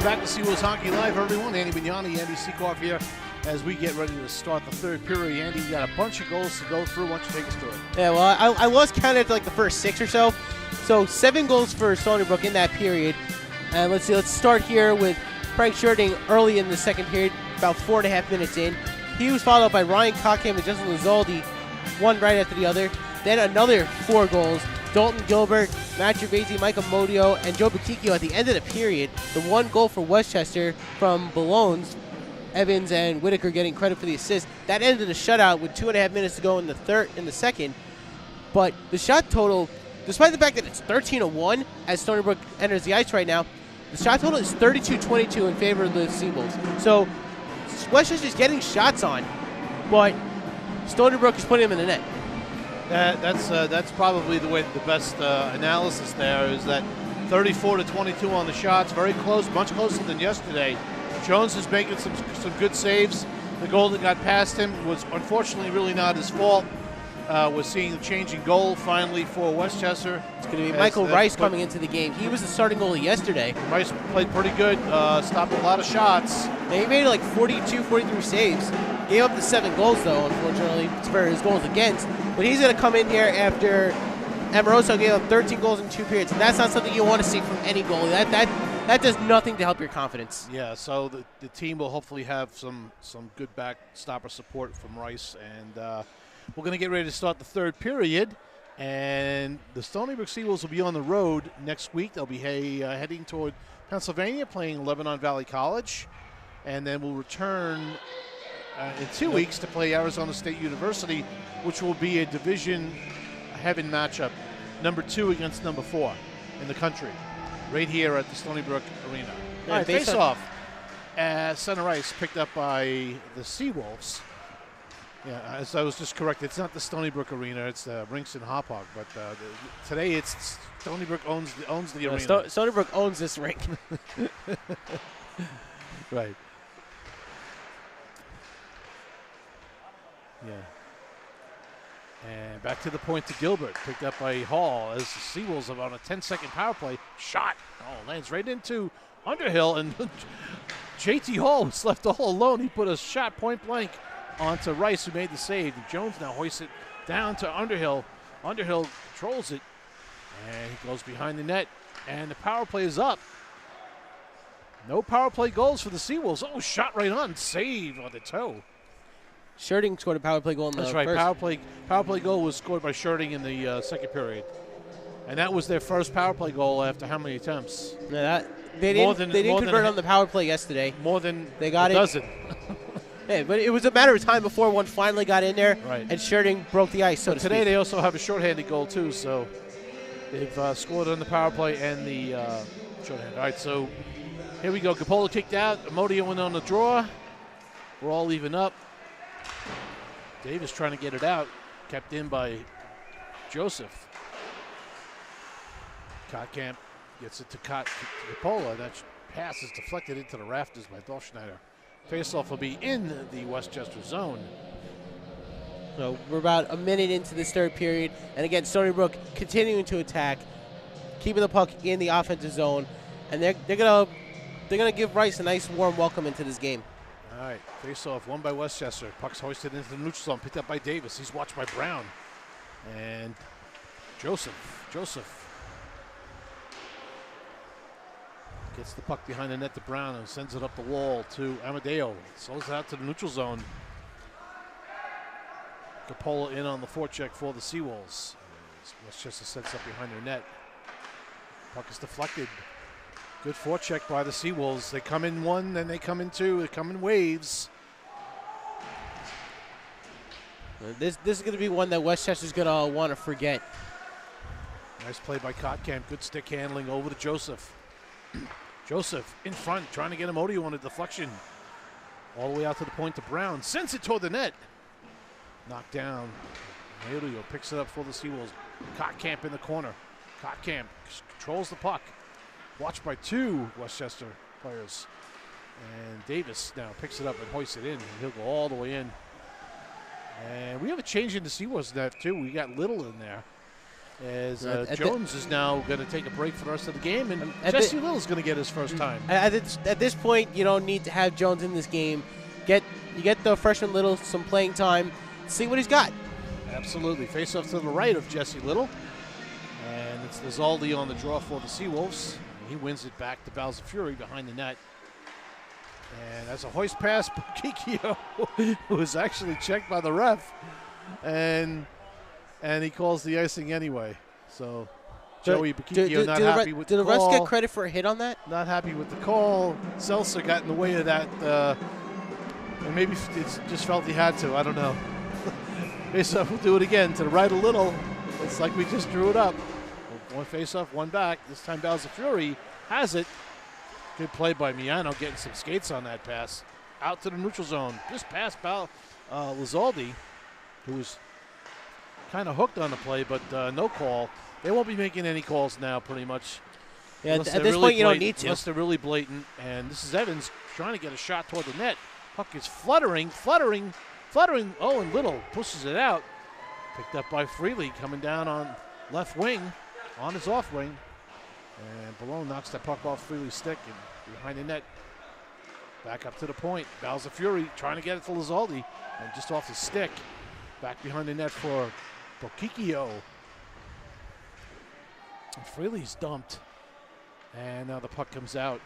back to Seawolves Hockey Live, everyone. Andy Bignani, Andy Seacorf here as we get ready to start the third period. Andy, you got a bunch of goals to go through. Why don't you take us through it? Yeah, well, I was counting after like the first 6 or so. So 7 goals for Stony Brook in that period. And let's see, let's start here with Frank Sherding early in the second period, about 4.5 minutes in. He was followed up by Ryan Cockham and Justin Lizaldi, one right after the other. Then another 4 goals. Dalton Gilbert, Matt Gervaisi, Mike Amodio, and Joe Bukikio at the end of the period. The 1 goal for Westchester from Ballones. Evans and Whitaker getting credit for the assist. That ended the shutout with 2.5 minutes to go in the second. But the shot total, despite the fact that it's 13-1 as Stony Brook enters the ice right now, the shot total is 32-22 in favor of the Seawolves. So Westchester's getting shots on, but Stony Brook is putting them in the net. That's probably the best analysis there is that 34-22 on the shots, very close, much closer than yesterday. Jones is making some good saves. The goal that got past him was unfortunately really not his fault. We're seeing the changing goal finally for Westchester. It's going to be Michael Rice coming into the game. He was the starting goalie yesterday. Rice played pretty good, stopped a lot of shots. And he made like 42, 43 saves. Gave up the 7 goals, though, unfortunately, for his goals against. But he's going to come in here after Amoroso gave up 13 goals in 2 periods. And that's not something you want to see from any goalie. That does nothing to help your confidence. Yeah, so the team will hopefully have some good backstopper support from Rice. And we're going to get ready to start the third period. And the Stony Brook Seawolves will be on the road next week. They'll be heading toward Pennsylvania, playing Lebanon Valley College. And then we'll return in 2 weeks to play Arizona State University, which will be a division heaven matchup, number 2 against number 4 in the country, right here at the Stony Brook Arena. Yeah, All right, face-off. Center ice picked up by the Seawolves. Yeah, as I was just corrected, it's not the Stony Brook Arena, it's the Rinks in Hauppauge, but today it's Stony Brook owns the arena. Stony Brook owns this rink. Right. Yeah. And back to the point to Gilbert, picked up by Hall as the Seawolves are on a 10-second power play. Shot. Oh, lands right into Underhill, and JT Hall was left all alone. He put a shot point blank onto Rice, who made the save. Jones now hoists it down to Underhill. Underhill controls it, and he goes behind the net, and the power play is up. No power play goals for the Seawolves. Oh, shot right on. Save on the toe. Sherding scored a power play goal in the That's right. first. Power play goal was scored by Sherding in the second period. And that was their first power play goal after how many attempts? Yeah, they didn't convert on the power play yesterday. More than they got a dozen. Yeah, but it was a matter of time before one finally got in there, right, and Sherding broke the ice, so to today speak. They also have a shorthanded goal, too, so they've scored on the power play and the shorthanded. All right, so here we go. Capola kicked out. Amodio went on the draw. We're all even up. Davis trying to get it out. Kept in by Joseph. Kottkamp gets it to Capola. That pass is deflected into the rafters by Dolschneider. Faceoff will be in the Westchester zone. So we're about a minute into this third period. And again, Stony Brook continuing to attack, keeping the puck in the offensive zone. And they're gonna give Rice a nice warm welcome into this game. All right, face-off, won by Westchester. Puck's hoisted into the neutral zone, picked up by Davis. He's watched by Brown. And Joseph gets the puck behind the net to Brown and sends it up the wall to Amadeo. Slows it out to the neutral zone. Capola in on the forecheck for the Seawolves. Westchester sets up behind their net. Puck is deflected. Good forecheck by the Seawolves. They come in 1, then they come in 2. They come in waves. This is going to be one that Westchester's going to want to forget. Nice play by Kottkamp. Good stick handling over to Joseph. Joseph in front, trying to get Amodio on a deflection. All the way out to the point to Brown. Sends it toward the net. Knocked down. Amodio picks it up for the Seawolves. Kottkamp in the corner. Kottkamp controls the puck. Watched by 2 Westchester players. And Davis now picks it up and hoists it in. And he'll go all the way in. And we have a change in the Seawolves net, too. We got Little in there. as Jones is now going to take a break for the rest of the game, and Jesse Little's going to get his first time. At this point, you don't need to have Jones in this game. You get the freshman Little some playing time, see what he's got. Absolutely. Face off to the right of Jesse Little, and it's Lizaldi on the draw for the Seawolves. He wins it back to Bowser Fury behind the net. And that's a hoist pass, Bokikio, who was actually checked by the ref, and he calls the icing anyway. So Joey Bokikio not happy with the call. Did the refs get credit for a hit on that? Not happy with the call. Seltzer got in the way of that, and maybe it just felt he had to. I don't know. Face-off, we'll do it again. To the right a little. It's like we just drew it up. One face-off, one back. This time Bowser Fury has it. Good play by Miano, getting some skates on that pass. Out to the neutral zone. Just past Lizaldi, who was kind of hooked on the play, but no call. They won't be making any calls now, pretty much. Yeah, at this point, you don't need to. Unless they're really blatant. And this is Evans trying to get a shot toward the net. Puck is fluttering. Oh, and Little pushes it out. Picked up by Freely, coming down on left wing, on his off wing. And Balone knocks the puck off Freely's stick and behind the net. Back up to the point. Bowser Fury trying to get it to Lizaldi. And just off his stick. Back behind the net for Bokikio. And Freely's dumped. And now the puck comes out.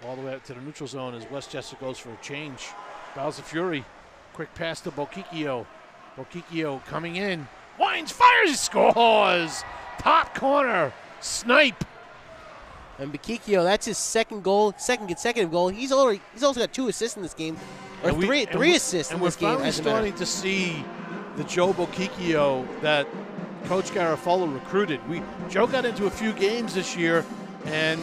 All the way up to the neutral zone as Westchester goes for a change. Bowser Fury. Quick pass to Bokikio. Bokikio coming in. Winds, fires, scores! Top corner, snipe. And Bokikio, that's his second consecutive goal. He's also got 2 assists in this game, or three assists in this game. And we're finally starting to see the Joe Bokikio that Coach Garofalo recruited. Joe got into a few games this year and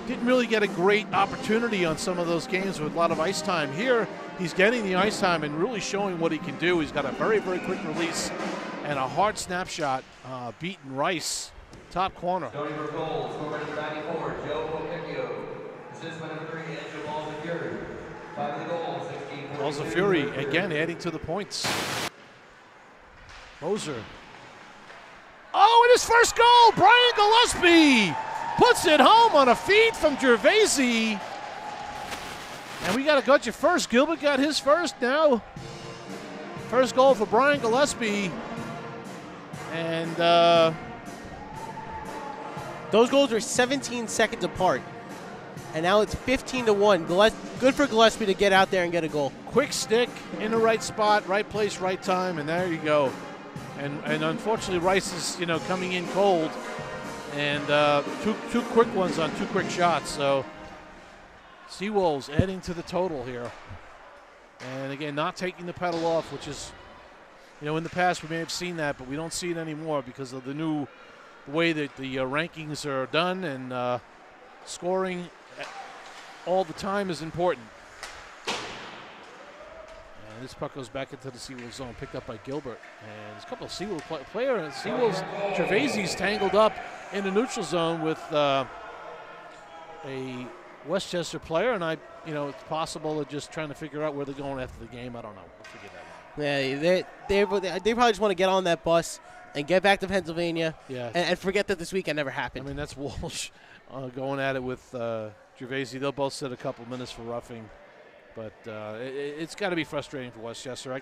didn't really get a great opportunity on some of those games with a lot of ice time. Here, he's getting the ice time and really showing what he can do. He's got a very, very quick release and a hard snapshot, beating Rice, top corner. Stony Brook goal, scored number 94, Joe Bokikio. Assist by number 3, Angel Balls of Fury. 5 of the goals, 16. Balls of Fury, again, adding to the points. Moser. Oh, and his first goal, Brian Gillespie puts it home on a feed from Gervaisi. And we got to cut you first. Gilbert got his first now. First goal for Brian Gillespie. And those goals were 17 seconds apart. And now it's 15-1. Good for Gillespie to get out there and get a goal. Quick stick in the right spot, right place, right time, and there you go. And unfortunately, Rice is coming in cold, and two quick ones on 2 quick shots. So Seawolves adding to the total here, and again not taking the pedal off, which is in the past we may have seen that, but we don't see it anymore because of the way that the rankings are done, and scoring all the time is important. And this puck goes back into the Seawolves zone, picked up by Gilbert. And there's a couple of Seawolves players. Seawolves, Gervaisi's tangled up in the neutral zone with a Westchester player, and it's possible they're just trying to figure out where they're going after the game. I don't know. We'll figure that out. Yeah, they probably just want to get on that bus and get back to Pennsylvania, yeah, and forget that this weekend never happened. I mean, that's Walsh going at it with Gervaisi. They'll both sit a couple minutes for roughing, but it's got to be frustrating for Westchester. I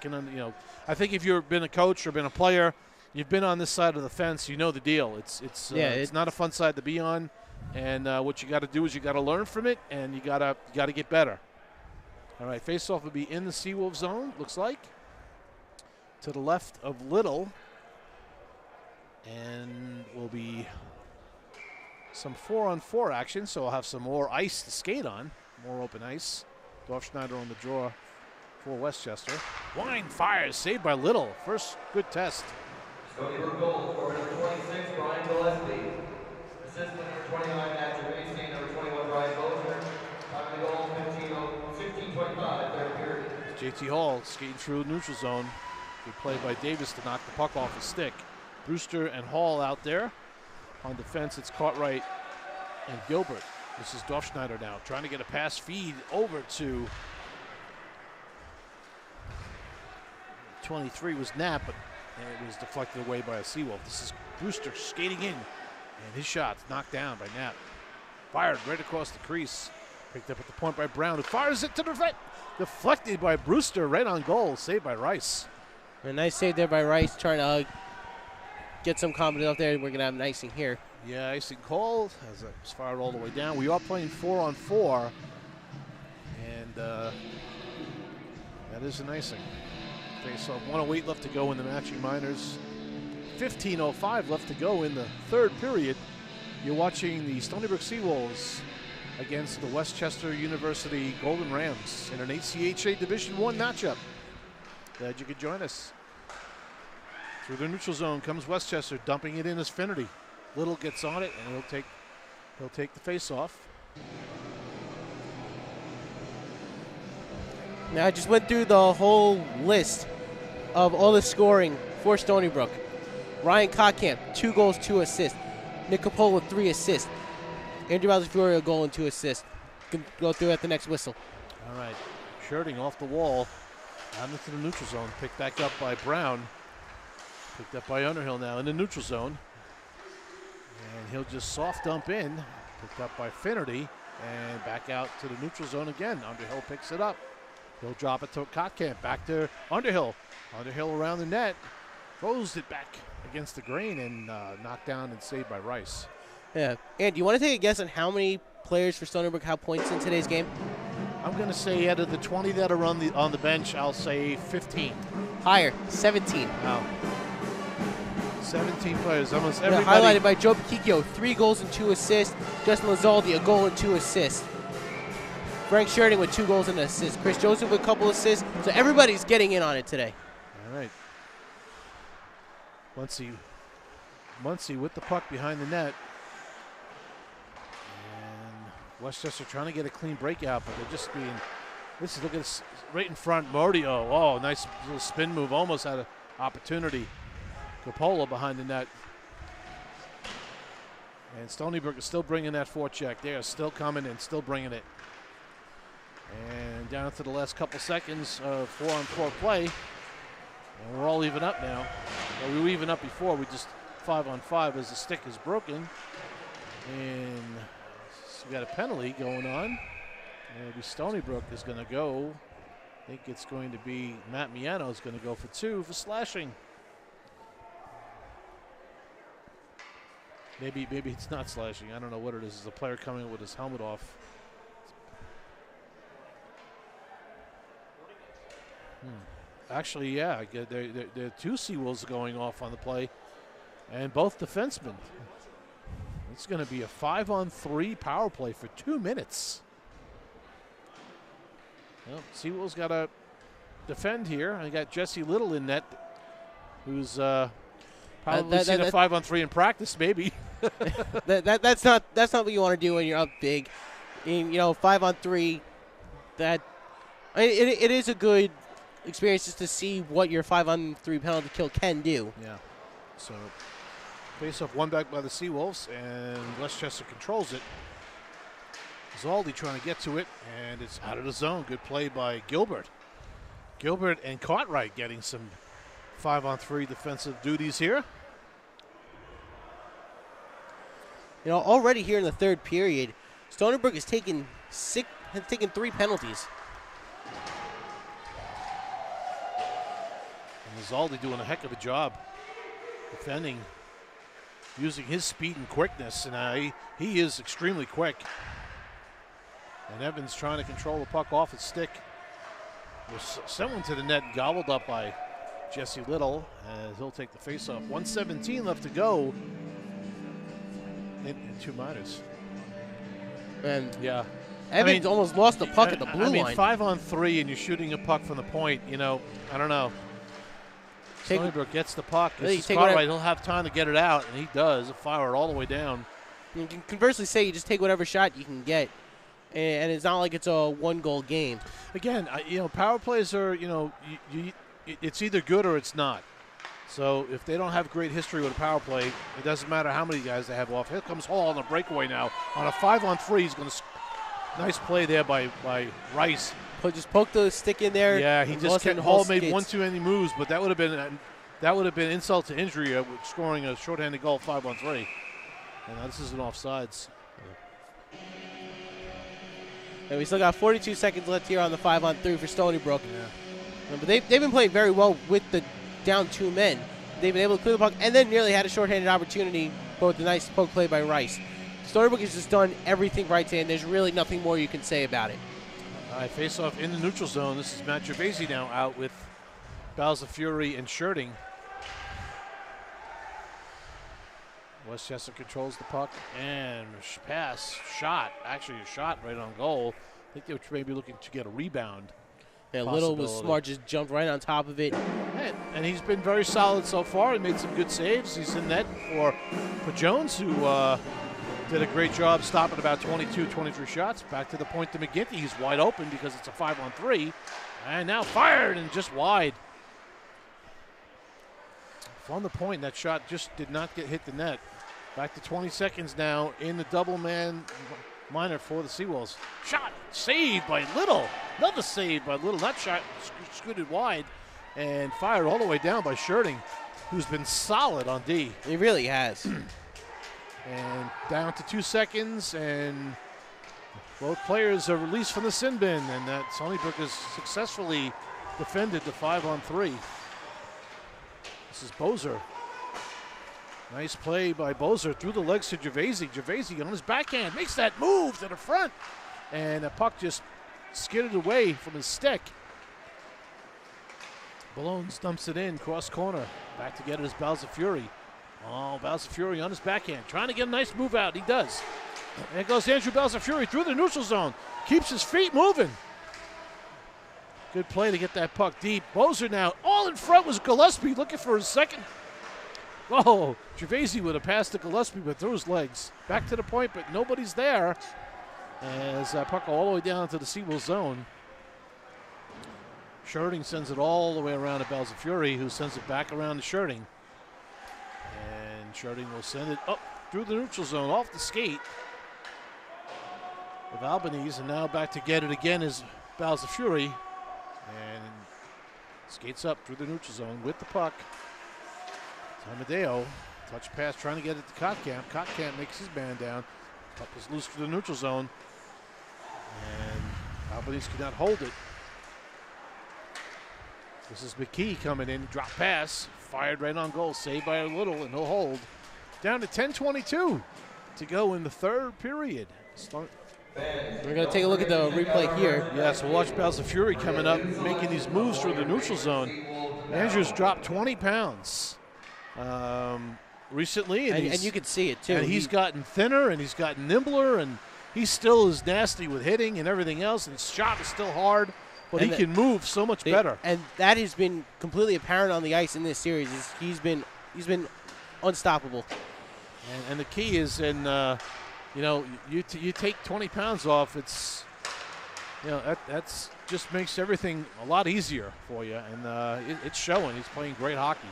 think if you've been a coach or been a player, you've been on this side of the fence, you know the deal. It's not a fun side to be on, and what you got to do is you got to learn from it, and you got to get better. All right, face-off will be in the Seawolf zone, looks like, to the left of Little, and will be some 4-on-4 action, so we'll have some more ice to skate on, more open ice. Dorfschneider on the draw for Westchester. Wine fires, saved by Little. First good test. Stony Brook goal, scorer number 26, Brian Gillespie. Assist by number 29, Matt Gervaisi, number 21, Brian Bozer. Time of the goal, 16:25, third period. JT Hall skating through the neutral zone. Good play by Davis to knock the puck off his stick. Brewster and Hall out there. On defense, it's Cartwright and Gilbert. This is Dorfschneider now, trying to get a pass feed over to 23 was Knapp, but and it was deflected away by a Seawolf. This is Brewster skating in, and his shot's knocked down by Knapp. Fired right across the crease. Picked up at the point by Brown, who fires it to the right. Deflected by Brewster, right on goal. Saved by Rice. A nice save there by Rice, trying to get some confidence up there. We're going to have an icing here. Yeah, icing called as it's fired all the way down. We are playing 4-on-4, and that is an icing. Face off, 1:08 left to go in the matching minors. 15:05 left to go in the third period. You're watching the Stony Brook Seawolves against the Westchester University Golden Rams in an ACHA Division I matchup. Glad you could join us. Through the neutral zone comes Westchester, dumping it in as Finnerty. Little gets on it, and he'll take the face-off. Now, I just went through the whole list of all the scoring for Stony Brook. Ryan Cotkamp, 2 goals, 2 assists. Nick Coppola, 3 assists. Andrew Alzafiori, a goal and 2 assists. Can go through at the next whistle. All right, Shirting off the wall, out into the neutral zone. Picked back up by Brown. Picked up by Underhill now in the neutral zone. And he'll just soft dump in. Picked up by Finnerty. And back out to the neutral zone again. Underhill picks it up. He'll drop it to Cotkamp. Back to Underhill. Underhill around the net. Throws it back against the grain and knocked down and saved by Rice. Yeah. And do you want to take a guess on how many players for Stony Brook have points in today's game? I'm going to say out of the 20 that are on the bench, I'll say 15. Higher, 17. Wow. 17 players, almost Yeah, everybody. highlighted by Joe Piquicchio, 3 goals and 2 assists. Justin Lazaldi, a goal and 2 assists. Frank Sheridan with 2 goals and an assist. Chris Joseph with a couple assists. So everybody's getting in on it today. All right. Muncy with the puck behind the net. And Westchester trying to get a clean breakout, but they're just being, look at this right in front. Mordio, oh, nice little spin move, almost had an opportunity. Coppola behind the net. And Stony Brook is still bringing that forecheck. They are still coming and still bringing it. And down to the last couple seconds of 4-on-4 play. And we're all even up now. Well, we were even up before. We just 5-on-5 as the stick is broken. And so we got a penalty going on. And Stony Brook is going to go. I think it's going to be Matt Miano is going to go for 2 for slashing. Maybe it's not slashing. I don't know what it is. It's a player coming with his helmet off. Actually, yeah, there are 2 Seawolves going off on the play, and both defensemen. It's going to be a 5-on-3 power play for 2 minutes. Well, Seawolves got to defend here. I got Jesse Little in net, who's probably seen a 5-on-3 in practice, maybe. That's not what you want to do when you're up big. 5-on-3. It is a good experience just to see what your 5-on-3 penalty kill can do. Yeah. So face off one back by the Seawolves, and Westchester controls it. Zaldi trying to get to it, and it's out of the zone. Good play by Gilbert. Gilbert and Cartwright getting some 5-on-3 defensive duties here. Already here in the third period, Stony Brook has taken 3 penalties. And Zaldi doing a heck of a job defending, using his speed and quickness, and he is extremely quick. And Evans trying to control the puck off his stick. Was sent one to the net and gobbled up by Jesse Little as he'll take the face-off. 1:17 left to go in 2 minors. And yeah, Evans almost lost the puck at the blue line. 5-on-3 and you're shooting a puck from the point, I don't know. Stony Brook gets the puck. It's Cartwright. He'll have time to get it out, and he does. Fire it all the way down. You can conversely say you just take whatever shot you can get, and it's not like it's a 1-goal game. Again, power plays are, it's either good or it's not. So if they don't have great history with a power play, it doesn't matter how many guys they have off. Here comes Hall on a breakaway now. On a 5-on-3, he's going to nice play there by Rice. Just poke the stick in there. Yeah, he just kept, Hall made one too many moves, but that would have been that would have been insult to injury, scoring a shorthanded goal 5-on-3. And this is an offsides. And we still got 42 seconds left here on the 5-on-3 for Stony Brook. Yeah. But they've been playing very well with the down 2 men. They've been able to clear the puck and then nearly had a shorthanded opportunity, but with a nice poke play by Rice. Stony Brook has just done everything right today, and there's really nothing more you can say about it. All right, face-off in the neutral zone. This is Matt Gervaisi now out with Balzafury and Shirting. Westchester controls the puck and pass, shot, actually a shot right on goal. I think they were maybe looking to get a rebound. Yeah, Little was smart, just jumped right on top of it. And he's been very solid so far. He made some good saves. He's in net for Jones, who did a great job stopping about 22, 23 shots. Back to the point to McGinty. He's wide open because it's a 5-on-3. And now fired and just wide. From the point, that shot just did not hit the net. Back to 20 seconds now in the double man minor for the Seawolves. Shot saved by Little. Another save by Little. That shot scooted wide and fired all the way down by Shirting, who's been solid on D. He really has. And down to 2 seconds, and both players are released from the sin bin, and that Stony Brook has successfully defended the 5-on-3. This is Bozer. Nice play by Bozer through the legs to Gervaisi. Gervaisi on his backhand makes that move to the front, and the puck just skidded away from his stick. Ballones dumps it in, cross corner. Back to get it is Balzafury. Oh, Balzafury on his backhand, trying to get a nice move out. He does. There goes Andrew Balzafury through the neutral zone. Keeps his feet moving. Good play to get that puck deep. Bozer now all in front was Gillespie looking for his second. Oh, Gervaisi would have passed to Gillespie, but through his legs. Back to the point, but nobody's there. As puck all the way down to the Seawolves zone. Shirting sends it all the way around to Balzafury, who sends it back around to Shirting. And Shirting will send it up through the neutral zone, off the skate of Albanese, and now back to get it again is Balzafury. And skates up through the neutral zone with the puck. Amadeo, touch pass, trying to get it to Kotkamp. Kotkamp makes his man down. Puck is loose through the neutral zone. And Albanese could not hold it. This is McKee coming in, drop pass, fired right on goal, saved by a Little and no hold. Down to 10:22 to go in the third period. We're going to take a look at the replay here. Yes, we'll watch Balzafury coming up, making these moves through the neutral zone. Andrews dropped 20 pounds. Recently, and you can see it too. And he's gotten thinner and he's gotten nimbler, and he still is nasty with hitting and everything else, and his shot is still hard, but he can move so much better. And that has been completely apparent on the ice in this series. He's been unstoppable. And the key is in you take 20 pounds off. It's that's just makes everything a lot easier for you, and it's showing. He's playing great hockey.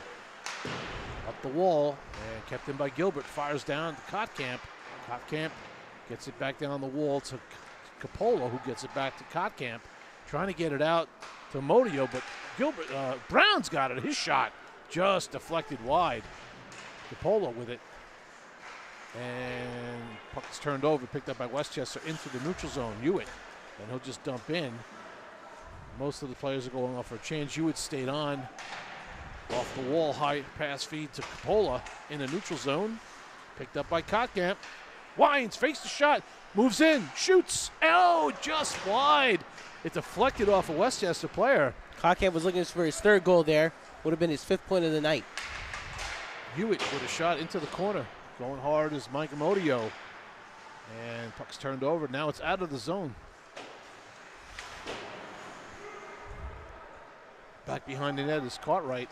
Up the wall, and kept in by Gilbert, fires down to Kotkamp. Kotkamp gets it back down the wall to Coppola, who gets it back to Kotkamp, trying to get it out to Modio, but Gilbert, Brown's got it. His shot just deflected wide. Coppola with it, and puck is turned over, picked up by Westchester into the neutral zone. Hewitt, and he'll just dump in. Most of the players are going off for a change. Hewitt stayed on. Off the wall, high pass feed to Coppola in the neutral zone. Picked up by Kotkamp. Wines fakes the shot, moves in, shoots. Oh, just wide. It deflected off a Westchester player. Kotkamp was looking for his third goal there. Would have been his 5th point of the night. Hewitt with a shot into the corner. Going hard is Mike Amodio. And puck's turned over. Now it's out of the zone. Back behind the net is Cartwright.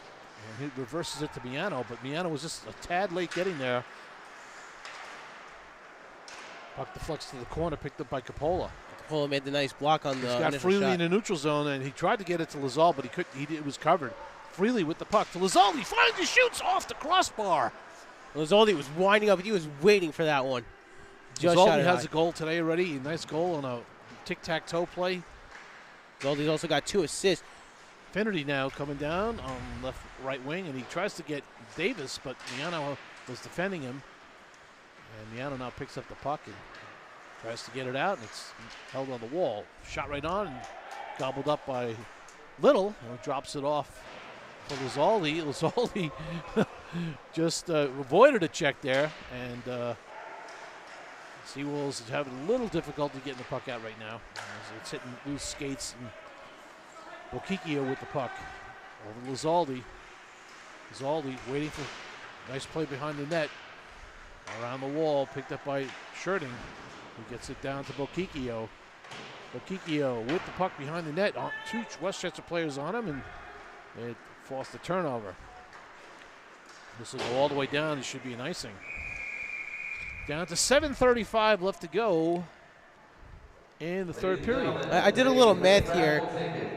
And he reverses it to Miano, but Miano was just a tad late getting there. Puck deflects to the corner, picked up by Coppola. Coppola made the nice block on the He's got Freely in the neutral zone, and he tried to get it to Lazal, but it was covered. Freely with the puck to Lazal. He finally shoots off the crossbar. Lazaldi was winding up. He was waiting for that one. Lazaldi has a goal today already. A nice goal on a tic-tac-toe play. Lazaldi's also got 2 assists. Finnerty now coming down on right wing, and he tries to get Davis, but Miano was defending him. And Miano now picks up the puck and tries to get it out, and it's held on the wall. Shot right on and gobbled up by Little, who drops it off for Lizaldi. Lizaldi just avoided a check there, and Seawolves is having a little difficulty getting the puck out right now. As it's hitting loose skates, and Bokikio with the puck over Lizaldi. Lizaldi waiting for nice play behind the net. Around the wall, picked up by Sherding, who gets it down to Bokikio. Bokikio with the puck behind the net. Two Westchester players on him, and it forced the turnover. This will go all the way down. It should be an icing. Down to 7:35 left to go in the third period. I did a little math here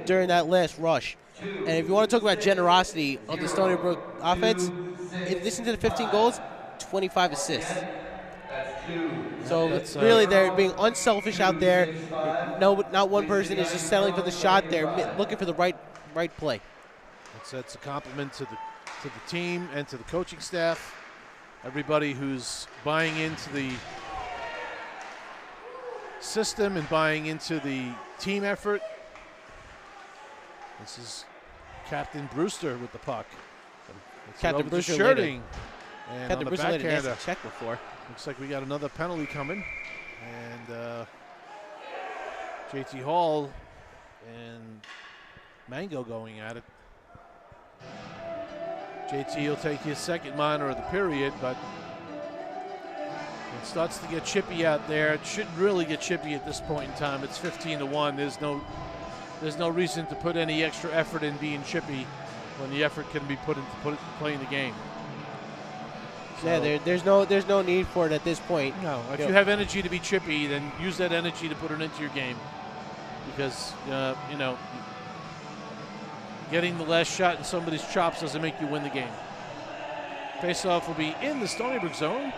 during that last rush. And if you want to talk about generosity of the Stony Brook offense, in addition to the 15 goals, 25 assists. So really they're being unselfish out there. No, not one person is just settling for the shot. They're looking for the right play. That's a compliment to the team and to the coaching staff. Everybody who's buying into the system and buying into the team effort. This is Captain Brewster with the puck. Captain Brewster Sherding. And Captain on the Brewster laid a backhander, nasty check before. looks like we got another penalty coming. And JT Hall and Mango going at it. JT will take his second minor of the period, but it starts to get chippy out there. It shouldn't really get chippy at this point in time. It's 15-1. There's no reason to put any extra effort in being chippy when the effort can be put into playing the game. So, yeah, there's no need for it at this point. No, if you have energy to be chippy, then use that energy to put it into your game, because getting the last shot in somebody's chops doesn't make you win the game. Face-off will be in the Stony Brook zone,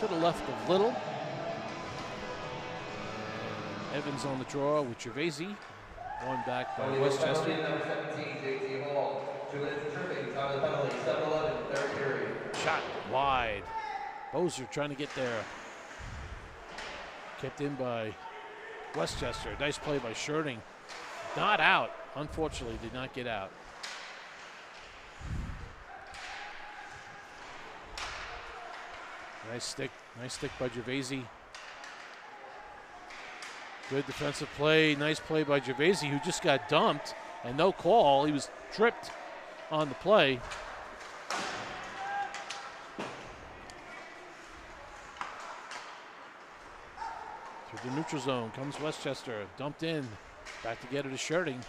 to the left of Little. Evans on the draw with Gervaisi. One back by Westchester. Number 17, JT Hall. 2 minutes of tripping, time of the penalty, 7-11, third period. Shot wide. Bozer trying to get there. Kept in by Westchester. Nice play by Sherding. Not out. Unfortunately, did not get out. Nice stick by Gervaisi. Good defensive play. Nice play by Gervaisi, who just got dumped and no call. He was tripped on the play. Through the neutral zone comes Westchester. Dumped in. Back to get it to Sherding.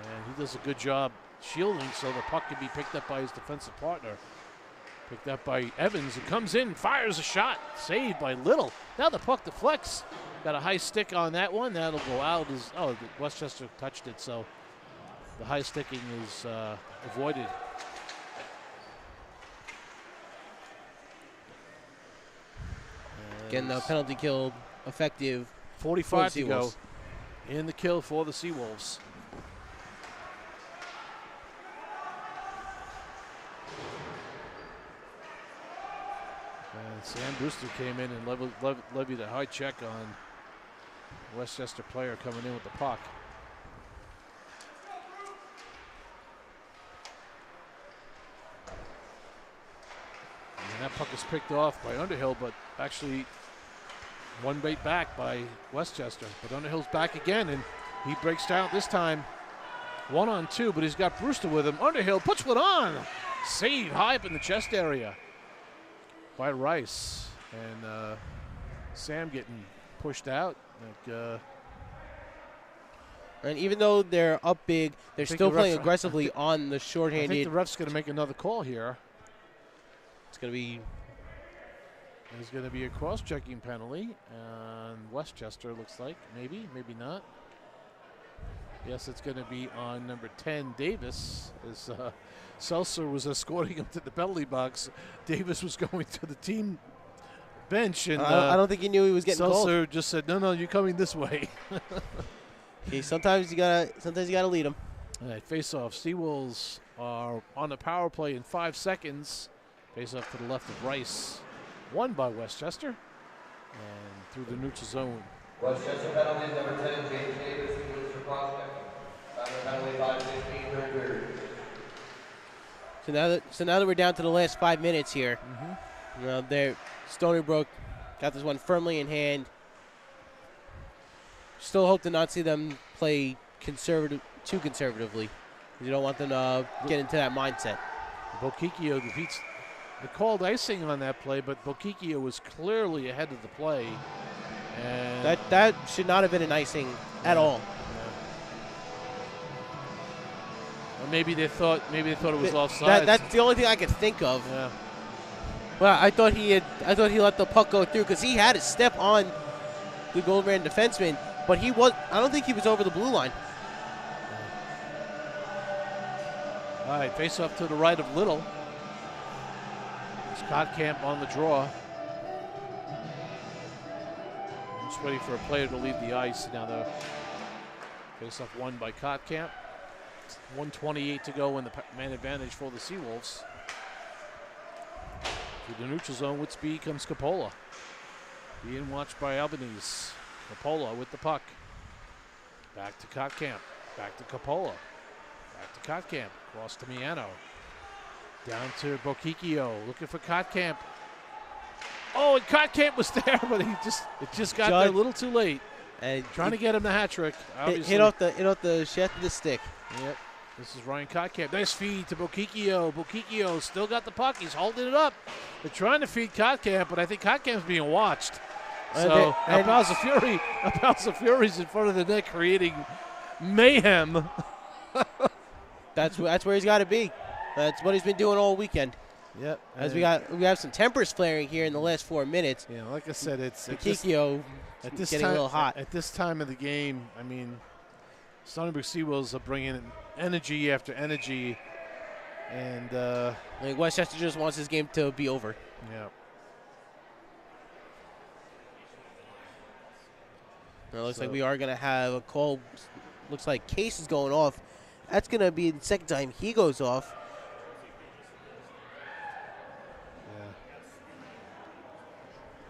And he does a good job shielding so the puck can be picked up by his defensive partner. Picked up by Evans, who comes in, fires a shot. Saved by Little. Now the puck deflects. Got a high stick on that one. That'll go out. Westchester touched it, so the high sticking is avoided. Getting the penalty kill effective. 45 to go Seawolves. in the kill for the Seawolves. And Sam Brewster came in and levied a high check on Westchester player coming in with the puck. And that puck is picked off by Underhill, but actually one bait back by Westchester. But Underhill's back again, and he breaks down this time 1-on-2, but he's got Brewster with him. Underhill puts one on. Save high up in the chest area by Rice. And Sam getting pushed out. And even though they're up big, they're still the playing refs- aggressively on the I shorthanded. think the ref's going to make another call here. It's going to be There's going to be a cross-checking penalty on Westchester, looks like. Maybe, maybe not. Yes, it's going to be on number 10, Davis. As Seltzer was escorting him to the penalty box, Davis was going to the team bench. And I don't think he knew he was getting Seltzer called. just said, no, you're coming this way. Okay, sometimes you gotta lead them. All right, face-off. Seawolves are on the power play in 5 seconds. Face-off to the left of Rice. Won by Westchester. And through the neutral zone. Westchester penalty number 10, James Davis, English for prospect. Penalty 5-16, third period. So now that we're down to the last 5 minutes here, Stony Brook got this one firmly in hand. Still hope to not see them play too conservatively. You don't want them to get into that mindset. Bokikio defeats. They called icing on that play, but Bokikio was clearly ahead of the play. And that should not have been an icing at all. Or maybe they thought it was offside. That's the only thing I could think of. Yeah. Well, I thought he let the puck go through because he had a step on the Goldman defenseman, but I don't think he was over the blue line. All right, face off to the right of Little. Scott Camp on the draw. Just waiting for a player to leave the ice. Now the face-off won by Kotkamp. 1:28 to go in the man advantage for the Seawolves. To the neutral zone with speed comes Coppola. Being watched by Albanese. Coppola with the puck. Back to Kotkamp. Back to Coppola. Back to Kotkamp. Cross to Miano. Down to Bokikio. Looking for Kotkamp. Oh, and Kotkamp was there, but it just got there a little too late. And trying to get him the hat trick. Hit off the shaft of the stick. Yep. This is Ryan Kotkamp. Nice feed to Bokikio. Bokikio still got the puck. He's holding it up. They're trying to feed Kotkamp, but I think Kotkamp's being watched. So Alpalza Fury's in front of the net creating mayhem. That's where he's got to be. That's what he's been doing all weekend. Yep. As we have some tempers flaring here in the last 4 minutes. Yeah, like I said, it's Bokikio getting a little hot. At this time of the game, I mean, Stony Brook Seawolves are bringing energy after energy, and I think Westchester just wants this game to be over. Yeah. It looks like we are going to have a call. Looks like Case is going off. That's going to be the second time he goes off.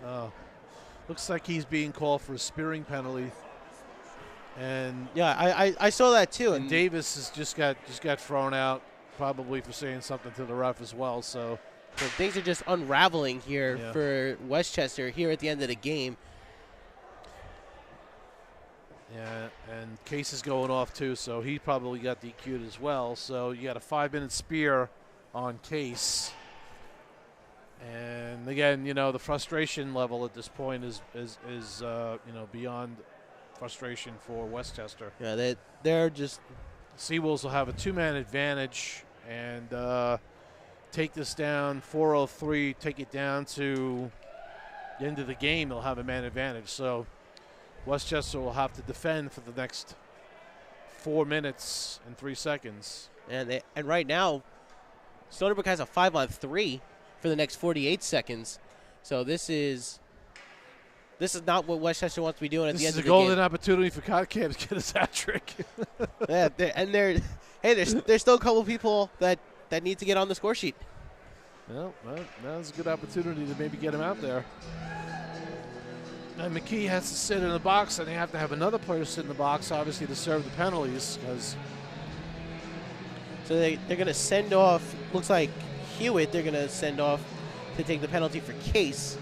Yeah. Oh, looks like he's being called for a spearing penalty. And yeah, I saw that too. And Davis has just got thrown out, probably for saying something to the ref as well. So things are just unraveling here for Westchester here at the end of the game. Yeah, and Case is going off too, so he probably got DQ'd as well. So you got a 5-minute spear on Case. And again, the frustration level at this point is beyond frustration for Westchester. Yeah, they're just. Seawolves will have a 2-man advantage and take this down 4:03. Take it down to the end of the game. They'll have a man advantage. So Westchester will have to defend for the next 4 minutes and 3 seconds. And right now, Stony Brook has a 5-on-3 for the next 48 seconds. So this is not what Westchester wants to be doing at the end of the game. This is a golden opportunity for Kotkamp to get his hat trick. Yeah, there's still a couple people that need to get on the score sheet. Well, now's a good opportunity to maybe get him out there. And McKee has to sit in the box, and they have to have another player sit in the box, obviously, to serve the penalties. So they're going to send off, looks like Hewitt, they're going to send off to take the penalty for Case.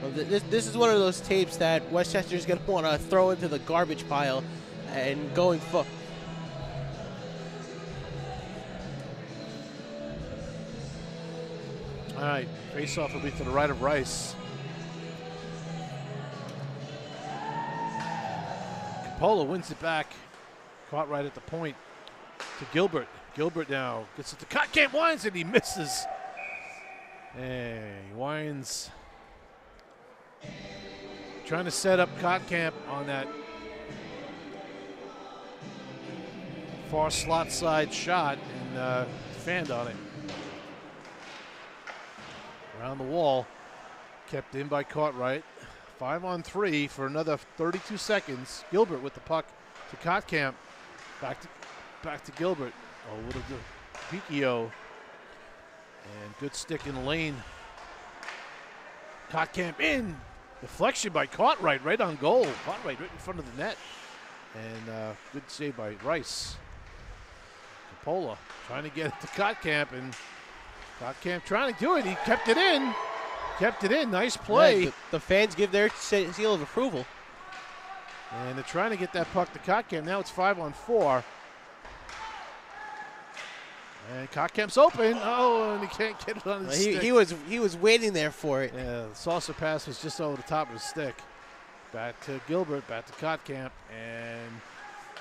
Well, this is one of those tapes that Westchester's going to want to throw into the garbage pile and going for. All right, face-off will be to the right of Rice. Coppola wins it back. Caught right at the point to Gilbert. Gilbert now gets it to Kotkamp, winds, and he misses. Hey, Wines trying to set up Kotkamp on that far slot side shot and fanned on it. Around the wall. Kept in by Cartwright. 5-on-3 for another 32 seconds. Gilbert with the puck to Kottkamp. Back to Gilbert. Over to Picchio. And good stick in the lane. Kottkamp in. Deflection by Cartwright right on goal. Cartwright right in front of the net. And good save by Rice. Capola trying to get it to Kottkamp, and Kottkamp trying to do it. He kept it in. Kept it in. Nice play. Yeah, the fans give their seal of approval. And they're trying to get that puck to Kottkamp. Now it's 5-on-4. And Kottkamp's open. Oh, and he can't get it on his stick. He was waiting there for it. Yeah, the saucer pass was just over the top of his stick. Back to Gilbert, back to Kottkamp, and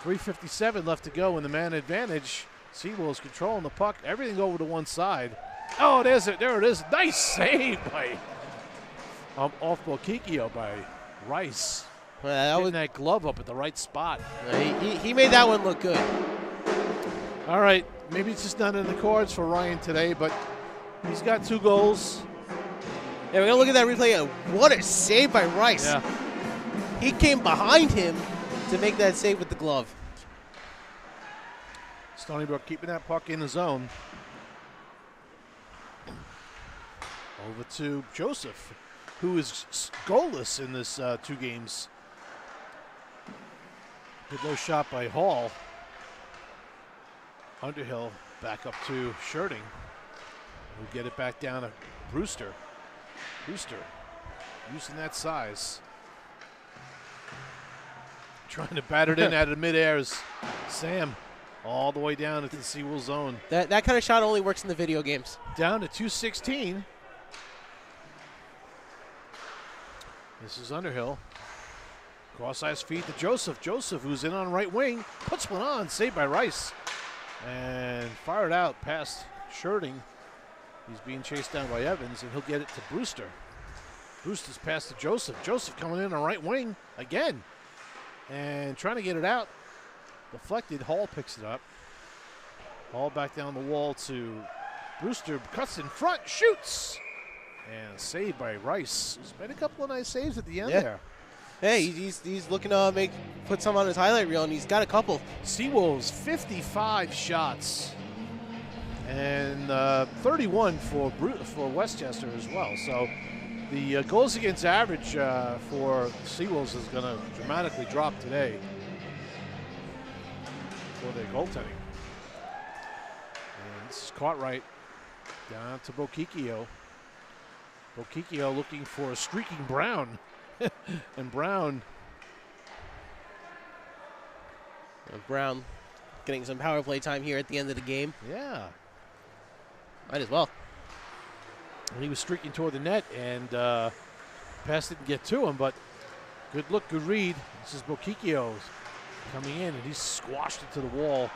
3:57 left to go in the man advantage. Seawolves controlling the puck, everything over to one side. Oh, there it is. Nice save by off Bokikio by Rice. Well, Getting that glove up at the right spot. He made that one look good. All right, maybe it's just not in the cards for Ryan today, but he's got 2 goals. Yeah, we're gonna look at that replay. What a save by Rice. Yeah. He came behind him to make that save with the glove. Stony Brook keeping that puck in the zone. Over to Joseph, who is goalless in this 2 games. Good low shot by Hall. Underhill back up to Shirting. We'll get it back down to Brewster. Brewster using that size. Trying to batter it in out of midair is Sam. All the way down into the Seawolf zone. That kind of shot only works in the video games. Down to 2:16. This is Underhill. Cross-ice feed to Joseph. Joseph, who's in on right wing, puts one on, saved by Rice. And fired out past Shirting. He's being chased down by Evans, and he'll get it to Brewster. Brewster's pass to Joseph. Joseph coming in on right wing again. And trying to get it out. Deflected, Hall picks it up. Hall back down the wall to Brewster, cuts in front, shoots! And saved by Rice. He's made a couple of nice saves at the end there. Hey, he's looking to put some on his highlight reel, and he's got a couple. Seawolves, 55 shots. And 31 for Westchester as well. So the goals against average for Seawolves is going to dramatically drop today for their goaltending. And this is Cartwright down to Bokikio. Bokikio looking for a streaking Brown. And Brown getting some power play time here at the end of the game. Yeah. Might as well. And he was streaking toward the net, and pass didn't get to him, but good look, good read. This is Bokikio coming in, and he's squashed it to the wall.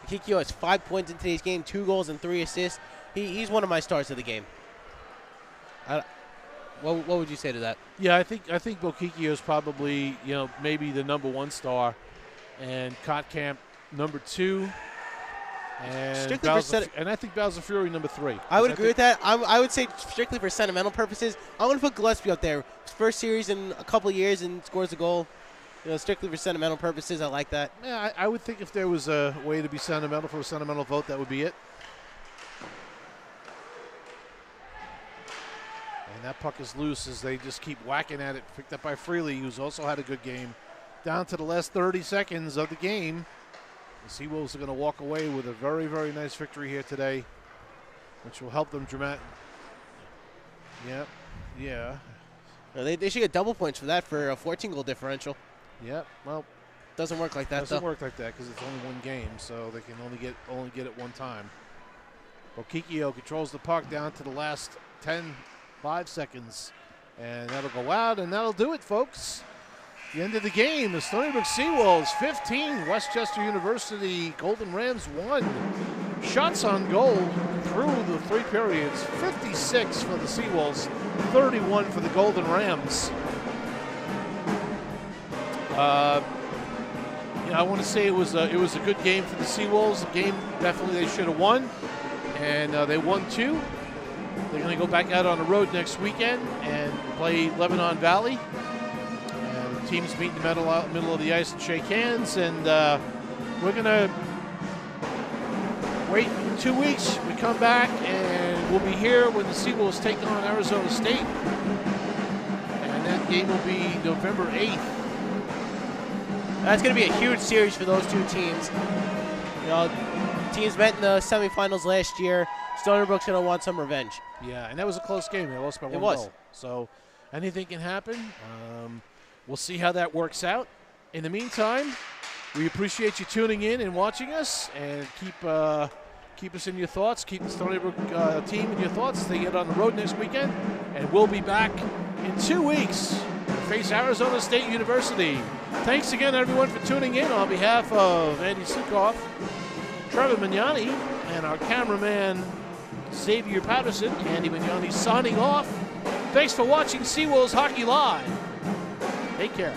Kikio has 5 points in today's game, 2 goals and 3 assists. He's one of my stars of the game. What would you say to that? Yeah, I think Bokikio is probably, maybe the #1 star, and Kottkamp #2, and I think Bowser Fury #3. I would agree with that. I would say strictly for sentimental purposes, I'm going to put Gillespie up there. His first series in a couple of years and scores a goal. Strictly for sentimental purposes, I like that. Yeah, I would think if there was a way to be sentimental for a sentimental vote, that would be it. And that puck is loose as they just keep whacking at it. Picked up by Freely, who's also had a good game. Down to the last 30 seconds of the game. The Seawolves are going to walk away with a very, very nice victory here today, which will help them dramatically. Yep, yeah. They should get double points for that for a 14-goal differential. Yep, well. Doesn't work like that, doesn't work like that because it's only one game, so they can only get it one time. Bokikio controls the puck down to the last 5 seconds, and that'll go out, and that'll do it, folks. The end of the game, the Stony Brook Seawolves 15, Westchester University Golden Rams 1. Shots on goal through the 3 periods, 56 for the Seawolves, 31 for the Golden Rams. I want to say it was a good game for the Seawolves. A game definitely they should have won. and they won 2. They're going to go back out on the road next weekend and play Lebanon Valley. And the teams meet in the middle of the ice and shake hands. And we're going to wait 2 weeks. We come back and we'll be here when the Seawolves take on Arizona State. And that game will be November 8th. That's going to be a huge series for those 2 teams. You know, teams met in the semifinals last year. Stony Brook's going to want some revenge. Yeah, and that was a close game. They lost by 1 goal. So anything can happen. We'll see how that works out. In the meantime, we appreciate you tuning in and watching us, and keep us in your thoughts. Keep the Stony Brook team in your thoughts. They get on the road next weekend, and we'll be back in 2 weeks to face Arizona State University. Thanks again, everyone, for tuning in. On behalf of Andy Sukoff, Trevor Mignani, and our cameraman, Xavier Patterson, Andy Mignani signing off. Thanks for watching Seawolves Hockey Live. Take care.